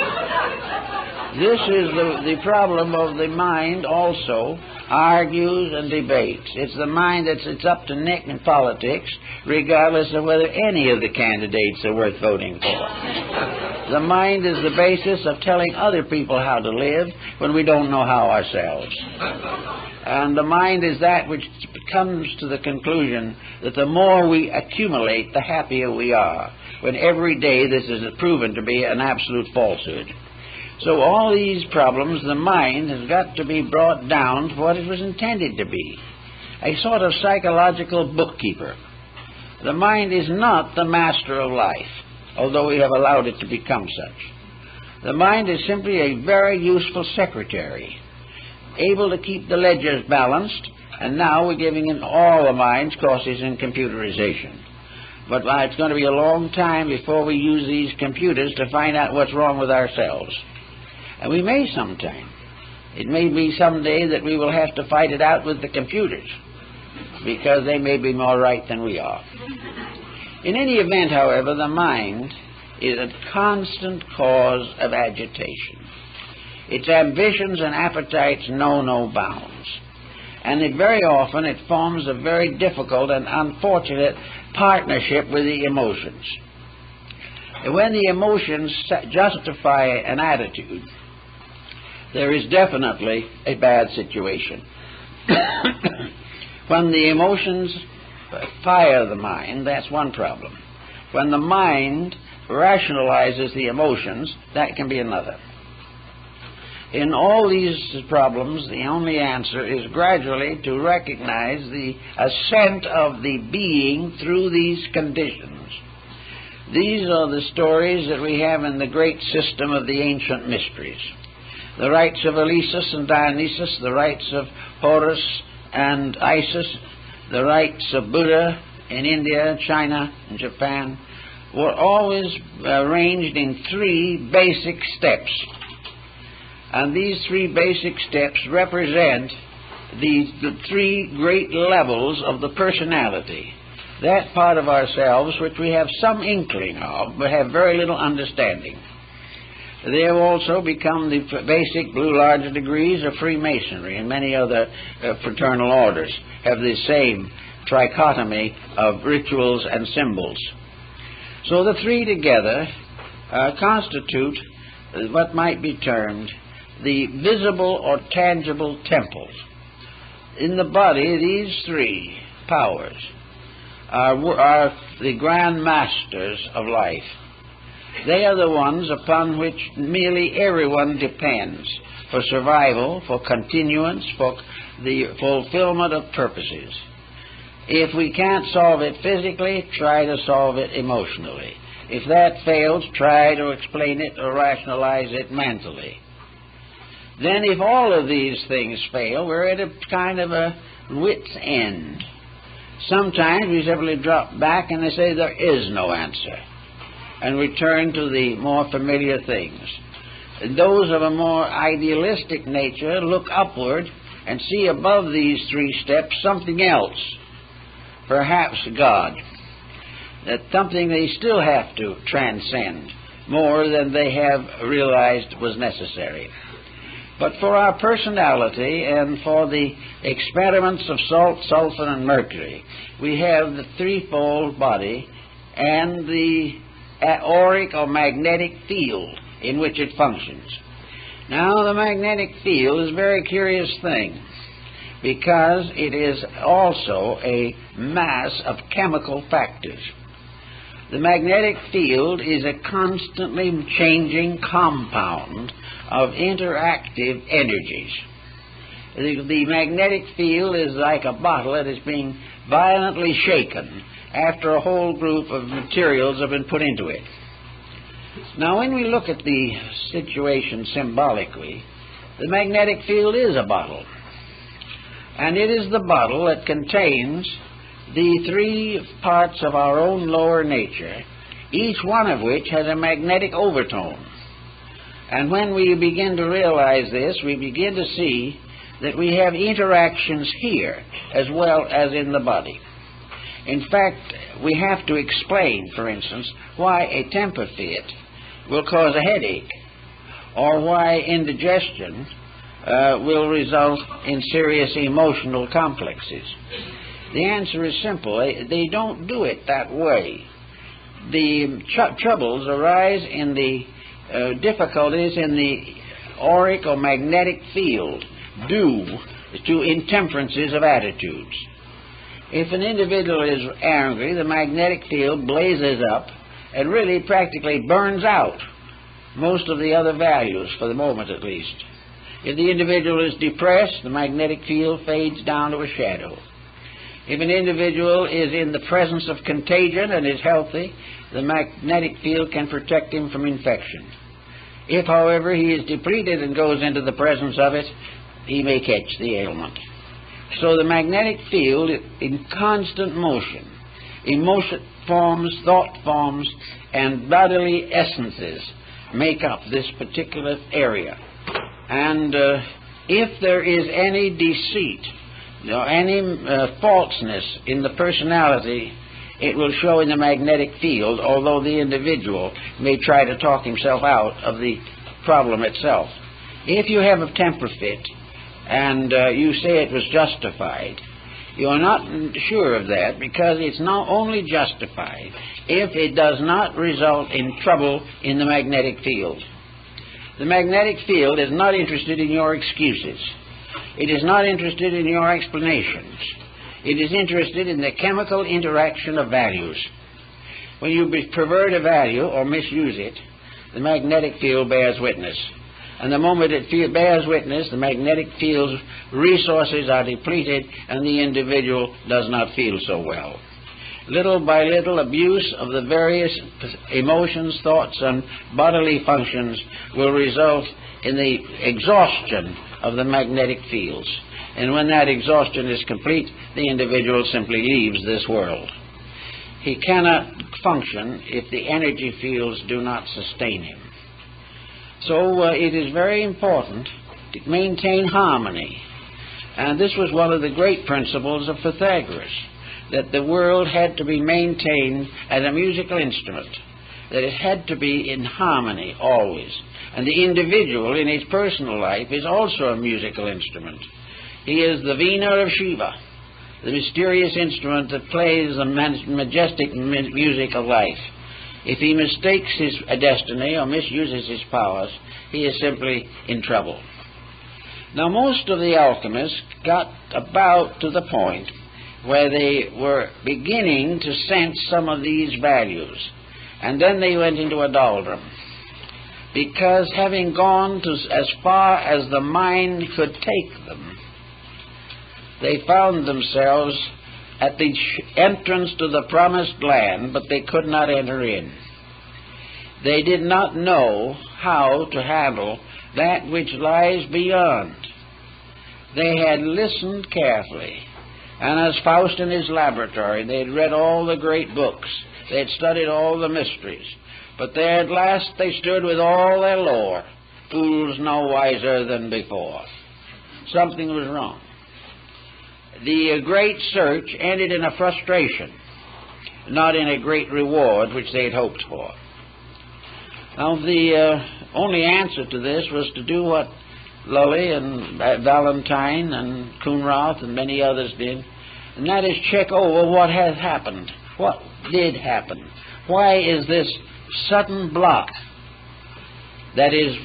This is the problem of the mind also, argues and debates. It's the mind it's up to neck in politics, regardless of whether any of the candidates are worth voting for. The mind is the basis of telling other people how to live when we don't know how ourselves. And the mind is that which comes to the conclusion that the more we accumulate, the happier we are, when every day this is proven to be an absolute falsehood. So all these problems, the mind has got to be brought down to what it was intended to be, a sort of psychological bookkeeper. The mind is not the master of life, although we have allowed it to become such. The mind is simply a very useful secretary, able to keep the ledgers balanced, and now we're giving in all the minds courses in computerization. But it's going to be a long time before we use these computers to find out what's wrong with ourselves. And we may sometime. It may be someday that we will have to fight it out with the computers, because they may be more right than we are. In any event, however, the mind is a constant cause of agitation. Its ambitions and appetites know no bounds. And very often it forms a very difficult and unfortunate partnership with the emotions. When the emotions justify an attitude, there is definitely a bad situation. When the emotions fire the mind, that's one problem. When the mind rationalizes the emotions, that can be another. In all these problems, the only answer is gradually to recognize the ascent of the being through these conditions. These are the stories that we have in the great system of the ancient mysteries. The rites of Elysus and Dionysus, the rites of Horus and Isis, the rites of Buddha in India, China, and Japan, were always arranged in three basic steps. And these three basic steps represent the three great levels of the personality. That part of ourselves which we have some inkling of, but have very little understanding. They have also become the basic blue large degrees of Freemasonry, and many other fraternal orders have the same trichotomy of rituals and symbols. So the three together constitute what might be termed the visible or tangible temples. In the body, these three powers are the grand masters of life. They are the ones upon which nearly everyone depends for survival, for continuance, for the fulfillment of purposes. If we can't solve it physically, try to solve it emotionally. If that fails, try to explain it or rationalize it mentally. Then if all of these things fail, we're at a kind of a wit's end. Sometimes we simply drop back and they say there is no answer, and return to the more familiar things. Those of a more idealistic nature look upward and see above these three steps something else, perhaps God. That's something they still have to transcend more than they have realized was necessary. But for our personality and for the experiments of salt, sulfur, and mercury, we have the threefold body and the auric or magnetic field in which it functions. Now, the magnetic field is a very curious thing because it is also a mass of chemical factors. The magnetic field is a constantly changing compound of interactive energies. The magnetic field is like a bottle that is being violently shaken after a whole group of materials have been put into it. Now, when we look at the situation symbolically, the magnetic field is a bottle. And it is the bottle that contains the three parts of our own lower nature, each one of which has a magnetic overtone. And when we begin to realize this, we begin to see that we have interactions here as well as in the body. In fact, we have to explain, for instance, why a temper fit will cause a headache, or why indigestion will result in serious emotional complexes. The answer is simple. They don't do it that way. The troubles arise in the difficulties in the auric or magnetic field due to intemperances of attitudes. If an individual is angry, the magnetic field blazes up and really practically burns out most of the other values, for the moment at least. If the individual is depressed, the magnetic field fades down to a shadow. If an individual is in the presence of contagion and is healthy, the magnetic field can protect him from infection. If, however, he is depleted and goes into the presence of it, he may catch the ailment. So the magnetic field, in constant motion, emotion forms, thought forms, and bodily essences make up this particular area. And if there is any deceit, any falseness in the personality, it will show in the magnetic field, although the individual may try to talk himself out of the problem itself. If you have a temper fit and you say it was justified, you are not sure of that, because it's not only justified if it does not result in trouble in the magnetic field. The magnetic field is not interested in your excuses. It is not interested in your explanations. It is interested in the chemical interaction of values. When you pervert a value or misuse it, the magnetic field bears witness. And the moment it bears witness, the magnetic field's resources are depleted and the individual does not feel so well. Little by little, abuse of the various emotions, thoughts, and bodily functions will result in the exhaustion of the magnetic fields. And when that exhaustion is complete, the individual simply leaves this world. He cannot function if the energy fields do not sustain him. So it is very important to maintain harmony. And this was one of the great principles of Pythagoras, that the world had to be maintained as a musical instrument, that it had to be in harmony always. And the individual in his personal life is also a musical instrument. He is the Veena of Shiva, the mysterious instrument that plays the majestic music of life. If he mistakes his destiny or misuses his powers, he is simply in trouble. Now, most of the alchemists got about to the point where they were beginning to sense some of these values, and then they went into a doldrum, because having gone to as far as the mind could take them, they found themselves at the entrance to the promised land, but they could not enter in. They did not know how to handle that which lies beyond. They had listened carefully, and as Faust in his laboratory, they had read all the great books, they had studied all the mysteries, but there at last they stood with all their lore, fools no wiser than before. Something was wrong. The great search ended in a frustration, not in a great reward which they had hoped for. Now, the only answer to this was to do what Lully and Valentine and Coonroth and many others did, and that is check over what has happened. What did happen? Why is this sudden block that is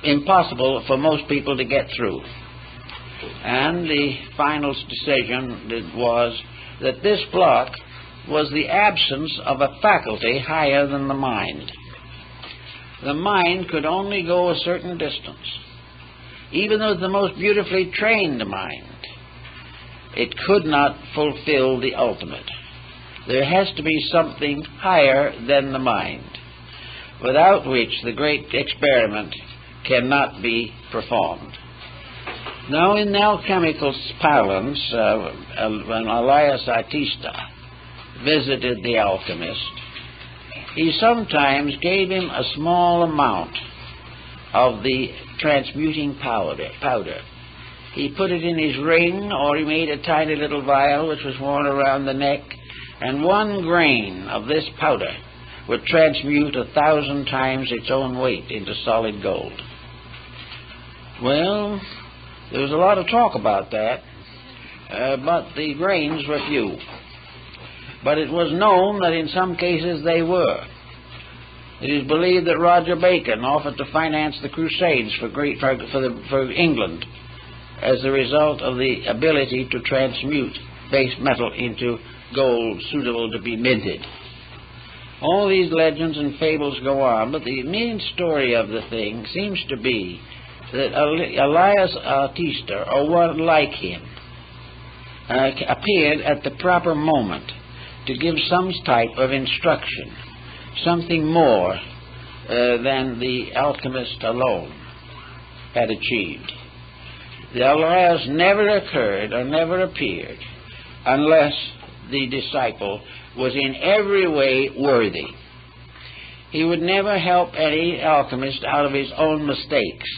impossible for most people to get through? And the final decision was that this block was the absence of a faculty higher than the mind. The mind could only go a certain distance. Even though the most beautifully trained mind, it could not fulfill the ultimate. There has to be something higher than the mind, without which the great experiment cannot be performed. Now, in alchemical parlance, when Elias Artista visited the alchemist, he sometimes gave him a small amount of the transmuting powder. He put it in his ring, or he made a tiny little vial which was worn around the neck, and 1 grain of this powder would transmute 1,000 times its own weight into solid gold. Well, there was a lot of talk about that, but the grains were few. But it was known that in some cases they were. It is believed that Roger Bacon offered to finance the Crusades for England as a result of the ability to transmute base metal into gold suitable to be minted. All these legends and fables go on, but the main story of the thing seems to be that Elias Artista, or one like him, appeared at the proper moment to give some type of instruction, something more than the alchemist alone had achieved. The Elias never occurred or never appeared unless the disciple was in every way worthy. He would never help any alchemist out of his own mistakes,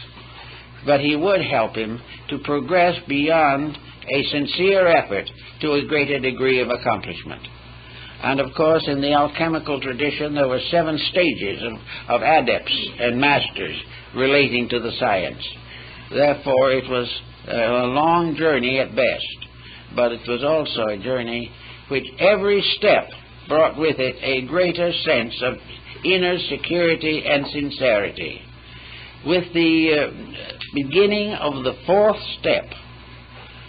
but he would help him to progress beyond a sincere effort to a greater degree of accomplishment. And of course, in the alchemical tradition, there were 7 stages of adepts and masters relating to the science. Therefore, it was a long journey at best, but it was also a journey which every step brought with it a greater sense of inner security and sincerity. With the beginning of the 4th step,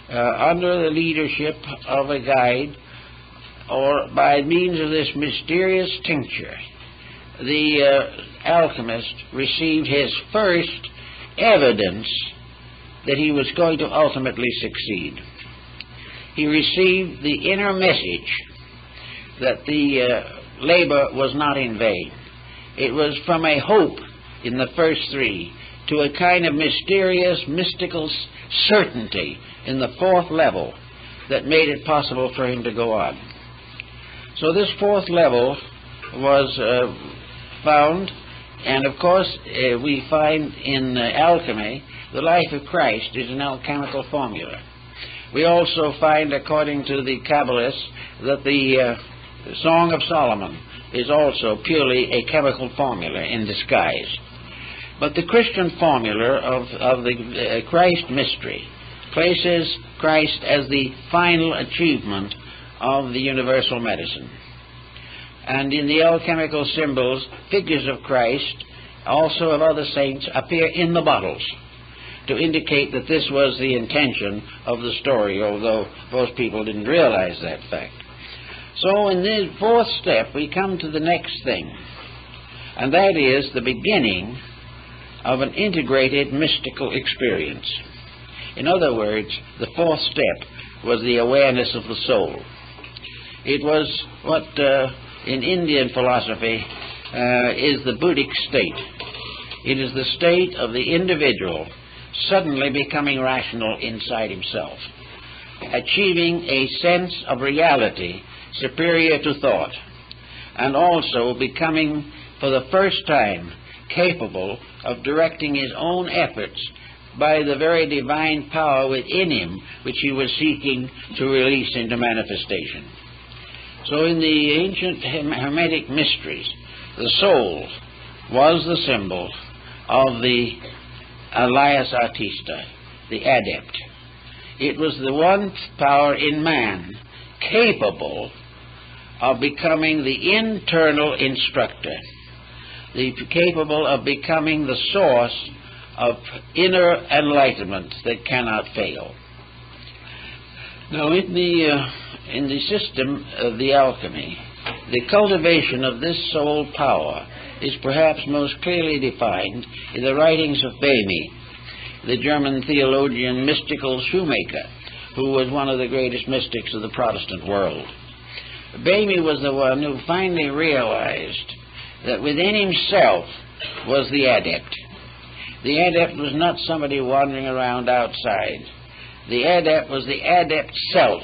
under the leadership of a guide, or by means of this mysterious tincture, the alchemist received his first evidence that he was going to ultimately succeed. He received the inner message that the labor was not in vain. It was from a hope in the first 3 to a kind of mysterious, mystical certainty in the 4th level that made it possible for him to go on. So this 4th level was found, and of course we find in alchemy the life of Christ is an alchemical formula. We also find, according to the Kabbalists, that the Song of Solomon is also purely a chemical formula in disguise. But the Christian formula of the Christ mystery places Christ as the final achievement of the universal medicine. And in the alchemical symbols, figures of Christ, also of other saints, appear in the bottles to indicate that this was the intention of the story, although most people didn't realize that fact. So in the 4th step, we come to the next thing, and that is the beginning of an integrated mystical experience. In other words, the 4th step was the awareness of the soul. It was what in Indian philosophy is the Buddhic state. It is the state of the individual suddenly becoming rational inside himself, achieving a sense of reality superior to thought, and also becoming for the first time capable of directing his own efforts by the very divine power within him which he was seeking to release into manifestation. So in the ancient Hermetic mysteries, the soul was the symbol of the alias artista, the adept. It was the one power in man capable of becoming the internal instructor, capable of becoming the source of inner enlightenment that cannot fail. Now, in the system of the alchemy, the cultivation of this soul power is perhaps most clearly defined in the writings of Böhme, the German theologian, mystical shoemaker, who was one of the greatest mystics of the Protestant world. Böhme was the one who finally realized that within himself was the adept. The adept was not somebody wandering around outside. The adept was the adept self,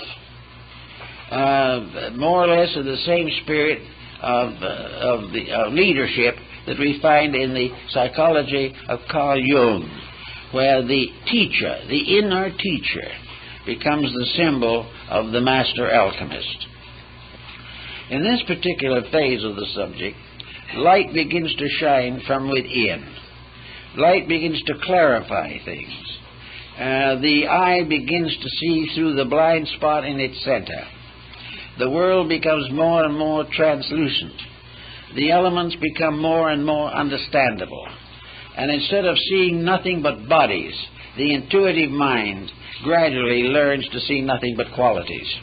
more or less of the same spirit of leadership that we find in the psychology of Carl Jung, where the teacher, the inner teacher, becomes the symbol of the master alchemist. In this particular phase of the subject, light begins to shine from within. Light begins to clarify things. The eye begins to see through the blind spot in its center. The world becomes more and more translucent. The elements become more and more understandable. And instead of seeing nothing but bodies, the intuitive mind gradually learns to see nothing but qualities.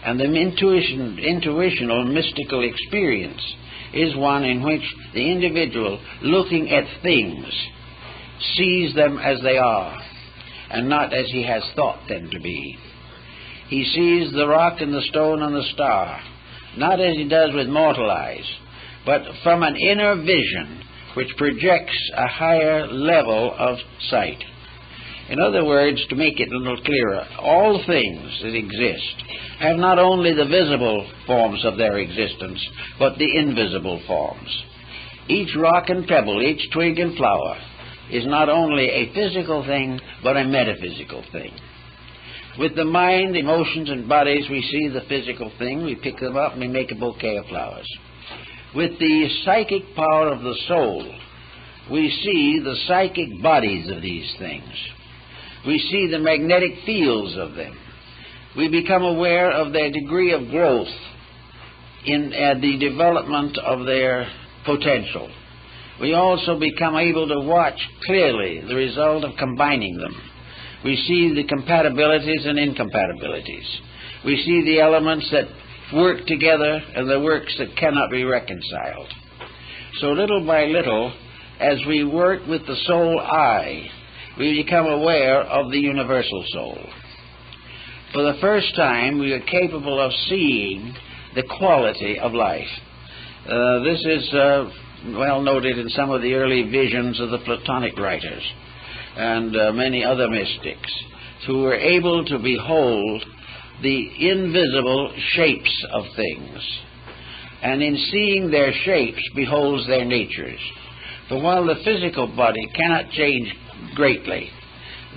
And the intuitional mystical experience is one in which the individual, looking at things, sees them as they are, and not as he has thought them to be. He sees the rock and the stone and the star, not as he does with mortal eyes, but from an inner vision which projects a higher level of sight. In other words, to make it a little clearer, all things that exist have not only the visible forms of their existence, but the invisible forms. Each rock and pebble, each twig and flower is not only a physical thing, but a metaphysical thing. With the mind, emotions, and bodies, we see the physical thing, we pick them up, and we make a bouquet of flowers. With the psychic power of the soul, we see the psychic bodies of these things. We see the magnetic fields of them. We become aware of their degree of growth in the development of their potential. We also become able to watch clearly the result of combining them. We see the compatibilities and incompatibilities. We see the elements that work together and the works that cannot be reconciled. So little by little, as we work with the soul eye, we become aware of the universal soul. For the first time, we are capable of seeing the quality of life. This is well noted in some of the early visions of the Platonic writers and many other mystics who were able to behold the invisible shapes of things, and in seeing their shapes beholds their natures. For while the physical body cannot change greatly,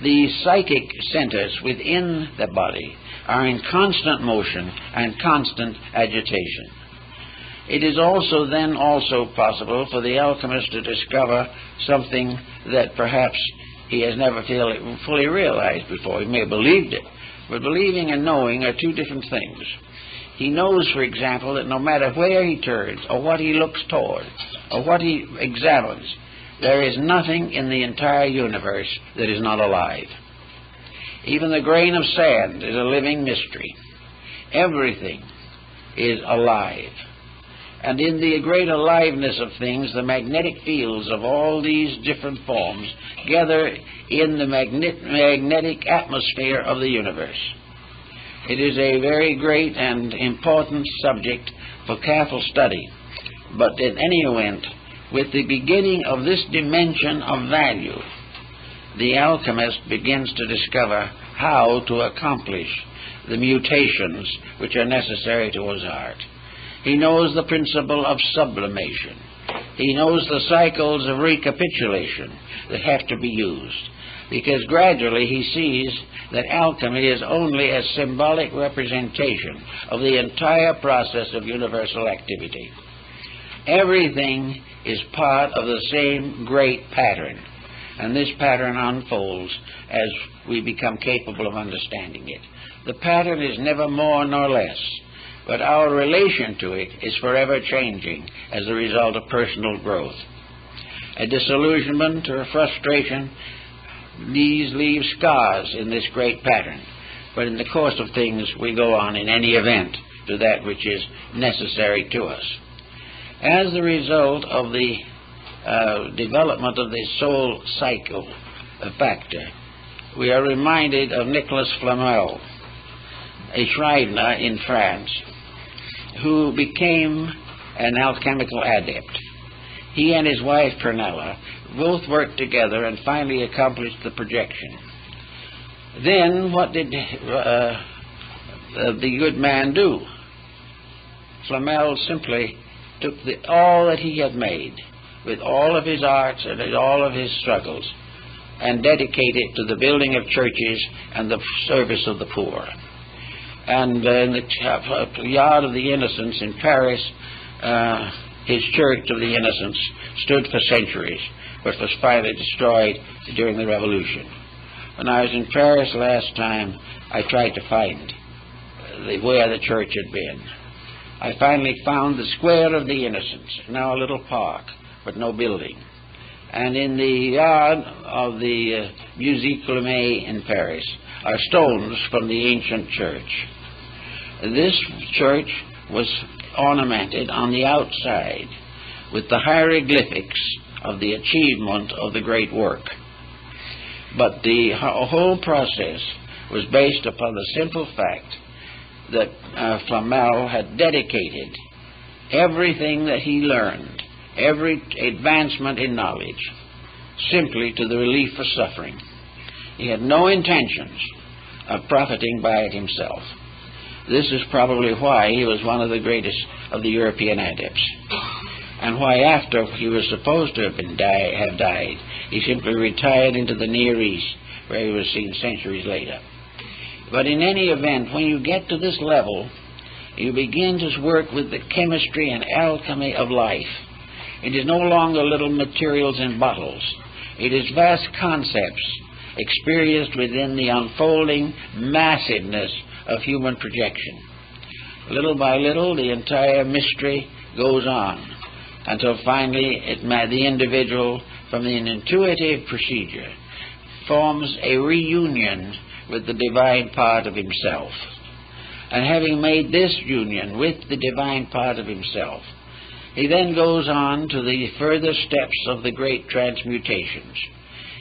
the psychic centers within the body are in constant motion and constant agitation. It is also then possible for the alchemist to discover something that perhaps he has never fully realized before. He may have believed it, but believing and knowing are two different things. He knows, for example, that no matter where he turns, or what he looks toward, or what he examines, there is nothing in the entire universe that is not alive. Even the grain of sand is a living mystery. Everything is alive. And in the great aliveness of things, the magnetic fields of all these different forms gather in the magnetic atmosphere of the universe. It is a very great and important subject for careful study. But in any event, with the beginning of this dimension of value, the alchemist begins to discover how to accomplish the mutations which are necessary to his art. He knows the principle of sublimation. He knows the cycles of recapitulation that have to be used, because gradually he sees that alchemy is only a symbolic representation of the entire process of universal activity. Everything is part of the same great pattern. and this pattern unfolds as we become capable of understanding it. The pattern is never more nor less, but our relation to it is forever changing as a result of personal growth. A disillusionment or a frustration, these leave scars in this great pattern, but in the course of things we go on in any event to that which is necessary to us. As a result of the development of the soul cycle factor, we are reminded of Nicolas Flamel, a Scrivener in France, who became an alchemical adept. He and his wife Pernella both worked together and finally accomplished the projection. Then what did the good man do? Flamel simply took all that he had made, with all of his arts and all of his struggles, and dedicated it to the building of churches and the service of the poor. And in the Yard of the Innocents in Paris, his Church of the Innocents stood for centuries, but was finally destroyed during the Revolution. When I was in Paris last time, I tried to find where the church had been. I finally found the Square of the Innocents, now a little park, but no building. And in the yard of the Musée Clément in Paris are stones from the ancient church. This church was ornamented on the outside with the hieroglyphics of the achievement of the great work. But the whole process was based upon the simple fact that Flamel had dedicated everything that he learned, every advancement in knowledge, simply to the relief of suffering. He had no intentions of profiting by it himself. This is probably why he was one of the greatest of the European adepts, and why after he was supposed to have died, he simply retired into the Near East, where he was seen centuries later. But in any event, when you get to this level, you begin to work with the chemistry and alchemy of life. It is no longer little materials in bottles. It is vast concepts experienced within the unfolding massiveness of human projection. Little by little, the entire mystery goes on until finally the individual, from an intuitive procedure, forms a reunion with the divine part of himself. And having made this union with the divine part of himself, he then goes on to the further steps of the great transmutations.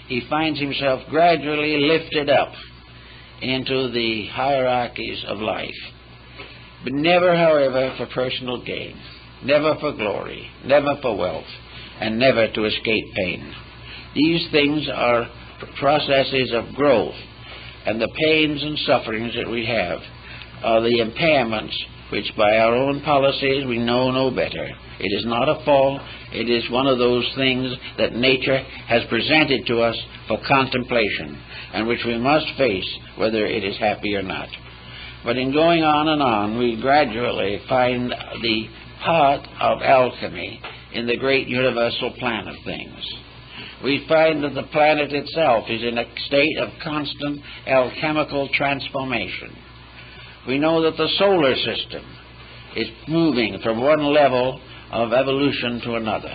He finds himself gradually lifted up into the hierarchies of life, but never, however, for personal gain, never for glory, never for wealth, and never to escape pain. These things are processes of growth, and the pains and sufferings that we have are the impairments which by our own policies we know no better. It is not a fault. It is one of those things that nature has presented to us for contemplation, and which we must face whether it is happy or not. But in going on and on, we gradually find the part of alchemy in the great universal plan of things. We find that the planet itself is in a state of constant alchemical transformation. We know that the solar system is moving from one level of evolution to another.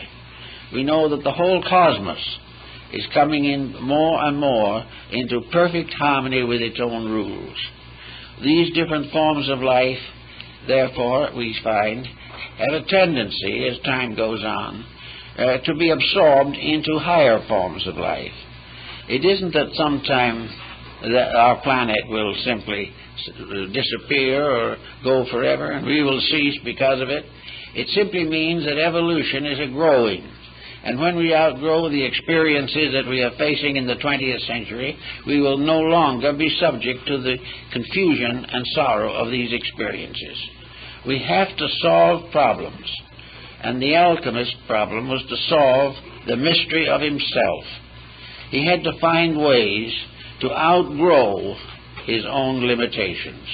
We know that the whole cosmos is coming in more and more into perfect harmony with its own rules. These different forms of life, therefore, we find, have a tendency, as time goes on, to be absorbed into higher forms of life. It isn't that sometime that our planet will simply disappear or go forever and we will cease because of it. It simply means that evolution is a growing. And when we outgrow the experiences that we are facing in the 20th century, we will no longer be subject to the confusion and sorrow of these experiences. We have to solve problems. And the alchemist's problem was to solve the mystery of himself. He had to find ways to outgrow his own limitations.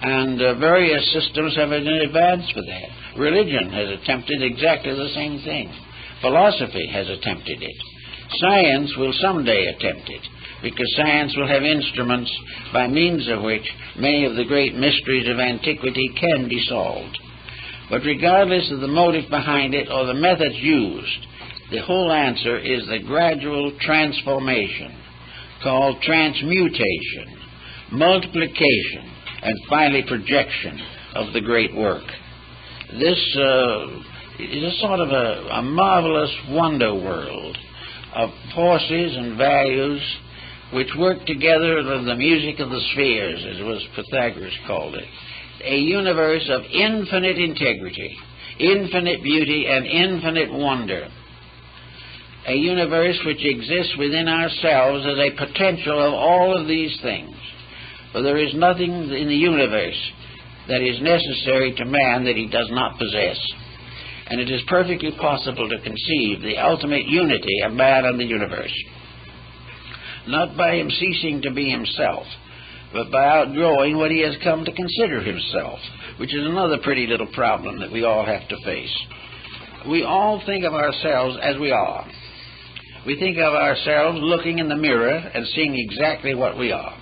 And various systems have been advanced for that. Religion has attempted exactly the same thing. Philosophy has attempted it. Science will someday attempt it, because science will have instruments by means of which many of the great mysteries of antiquity can be solved. But regardless of the motive behind it or the methods used, the whole answer is the gradual transformation, called transmutation, multiplication, and finally projection of the great work. This is a sort of a marvelous wonder world of forces and values which work together in the music of the spheres, as was Pythagoras called it. A universe of infinite integrity, infinite beauty, and infinite wonder. A universe which exists within ourselves as a potential of all of these things. For there is nothing in the universe that is necessary to man that he does not possess. And it is perfectly possible to conceive the ultimate unity of man and the universe, not by him ceasing to be himself, but by outgrowing what he has come to consider himself, which is another pretty little problem that we all have to face. We all think of ourselves as we are. We think of ourselves looking in the mirror and seeing exactly what we are.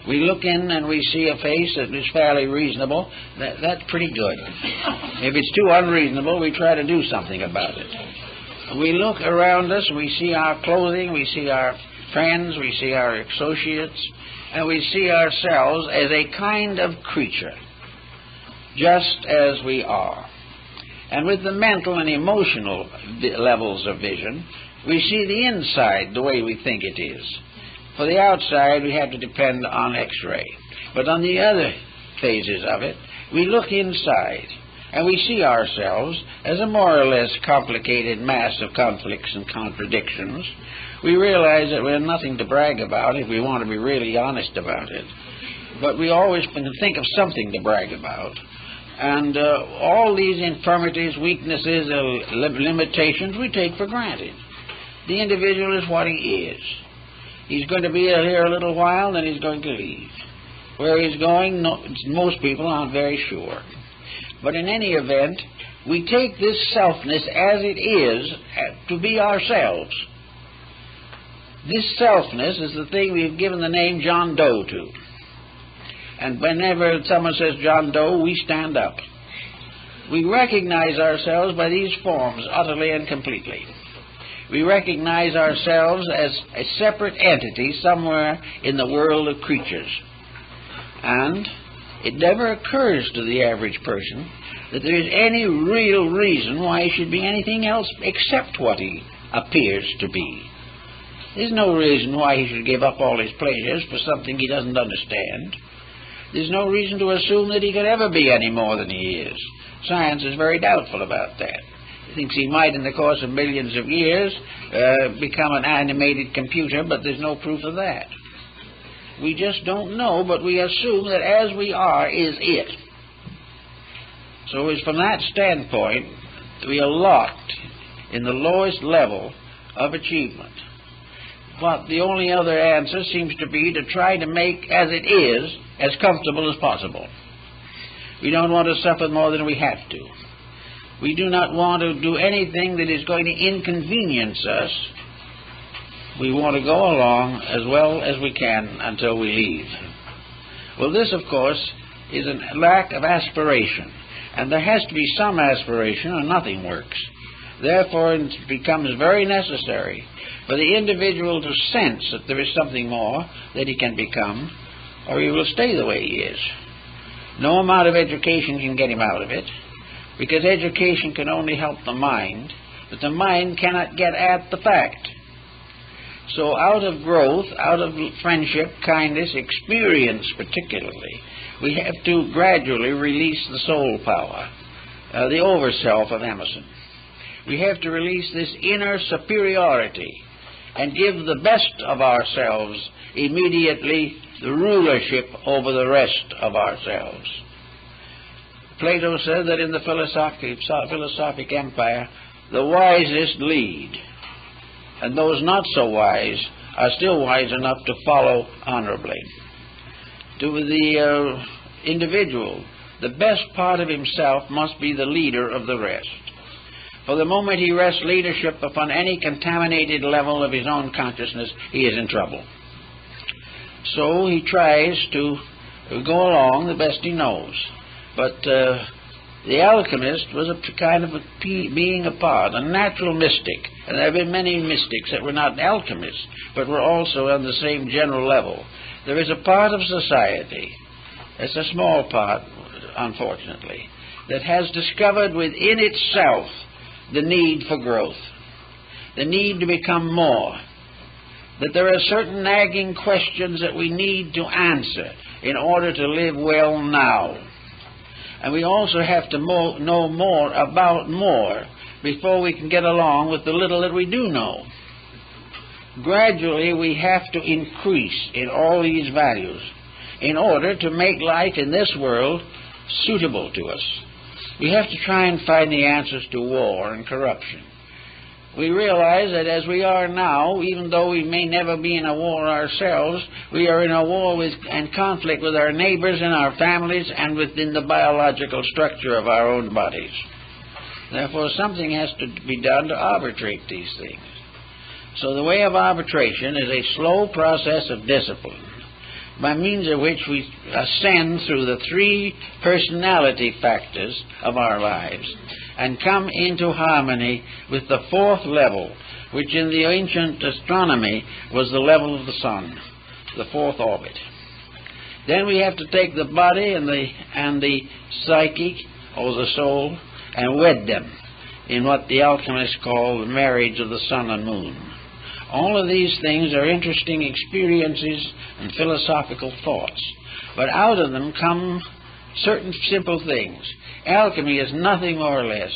We look in and we see a face that is fairly reasonable. That's pretty good. If it's too unreasonable, we try to do something about it. We look around us, we see our clothing, we see our friends, we see our associates, and we see ourselves as a kind of creature, just as we are. And with the mental and emotional levels of vision, we see the inside the way we think it is. For the outside, we have to depend on X-ray. But on the other phases of it, we look inside, and we see ourselves as a more or less complicated mass of conflicts and contradictions. We realize that we're nothing to brag about if we want to be really honest about it. But we always can think of something to brag about. And all these infirmities, weaknesses, limitations, we take for granted. The individual is what he is. He's going to be here a little while, then he's going to leave. Where he's going, most people aren't very sure. But in any event, we take this selfness as it is to be ourselves. This selfness is the thing we've given the name John Doe to. And whenever someone says John Doe, we stand up. We recognize ourselves by these forms utterly and completely. We recognize ourselves as a separate entity somewhere in the world of creatures. And it never occurs to the average person that there is any real reason why he should be anything else except what he appears to be. There's no reason why he should give up all his pleasures for something he doesn't understand. There's no reason to assume that he could ever be any more than he is. Science is very doubtful about that. He thinks he might, in the course of millions of years, become an animated computer, but there's no proof of that. We just don't know, but we assume that as we are is it. So it's from that standpoint, we are locked in the lowest level of achievement. But the only other answer seems to be to try to make as it is as comfortable as possible. We don't want to suffer more than we have to. We do not want to do anything that is going to inconvenience us. We want to go along as well as we can until we leave. Well, this, of course, is a lack of aspiration. And there has to be some aspiration or nothing works. Therefore, it becomes very necessary for the individual to sense that there is something more that he can become, or he will stay the way he is. No amount of education can get him out of it, because education can only help the mind, but the mind cannot get at the fact. So out of growth, out of friendship, kindness, experience particularly, we have to gradually release the soul power, the over-self of Emerson. We have to release this inner superiority and give the best of ourselves immediately the rulership over the rest of ourselves. Plato said that in the philosophic empire, the wisest lead, and those not so wise are still wise enough to follow honorably. To the individual, the best part of himself must be the leader of the rest. For the moment he rests leadership upon any contaminated level of his own consciousness, he is in trouble. So he tries to go along the best he knows. But the alchemist was a kind of a being apart, a natural mystic. And there have been many mystics that were not alchemists, but were also on the same general level. There is a part of society, it's a small part, unfortunately, that has discovered within itself the need for growth, the need to become more, that there are certain nagging questions that we need to answer in order to live well now. And we also have to know more about more before we can get along with the little that we do know. Gradually, we have to increase in all these values in order to make life in this world suitable to us. We have to try and find the answers to war and corruption. We realize that as we are now, even though we may never be in a war ourselves, we are in a war and conflict with our neighbors and our families and within the biological structure of our own bodies. Therefore, something has to be done to arbitrate these things. So the way of arbitration is a slow process of discipline, by means of which we ascend through the three personality factors of our lives and come into harmony with the fourth level, which in the ancient astronomy was the level of the sun, the fourth orbit. Then we have to take the body and the psychic, or the soul, and wed them in what the alchemists call the marriage of the sun and moon. All of these things are interesting experiences and philosophical thoughts, but out of them come certain simple things. Alchemy is nothing more or less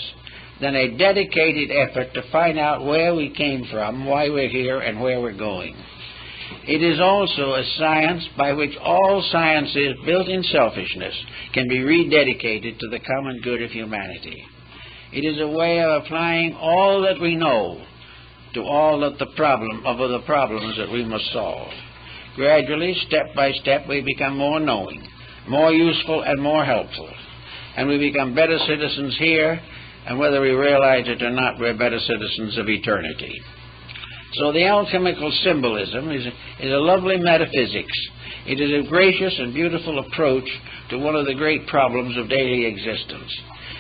than a dedicated effort to find out where we came from, why we're here, and where we're going. It is also a science by which all sciences built in selfishness can be rededicated to the common good of humanity. It is a way of applying all that we know to all of the problems that we must solve. Gradually, step by step, we become more knowing, more useful, and more helpful. And we become better citizens here, and whether we realize it or not, we're better citizens of eternity. So the alchemical symbolism is a lovely metaphysics. It is a gracious and beautiful approach to one of the great problems of daily existence.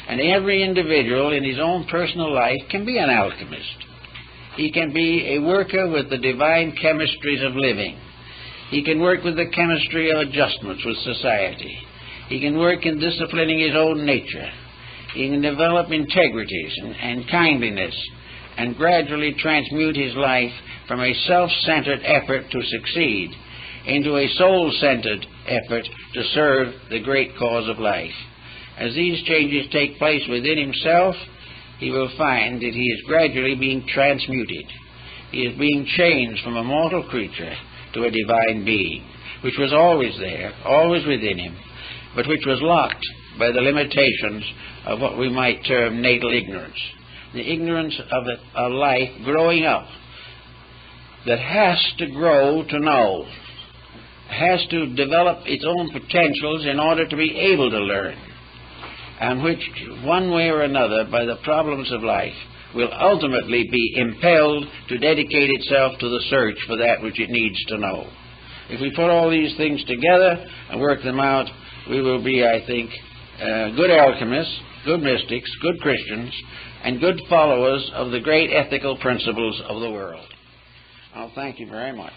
And every individual in his own personal life can be an alchemist. He can be a worker with the divine chemistries of living. He can work with the chemistry of adjustments with society. He can work in disciplining his own nature. He can develop integrities and kindliness and gradually transmute his life from a self-centered effort to succeed into a soul-centered effort to serve the great cause of life. As these changes take place within himself, he will find that he is gradually being transmuted. He is being changed from a mortal creature to a divine being, which was always there, always within him, but which was locked by the limitations of what we might term natal ignorance, the ignorance of a life growing up that has to grow to know, has to develop its own potentials in order to be able to learn, and which, one way or another, by the problems of life, will ultimately be impelled to dedicate itself to the search for that which it needs to know. If we put all these things together and work them out, we will be, I think, good alchemists, good mystics, good Christians, and good followers of the great ethical principles of the world. I'll thank you very much.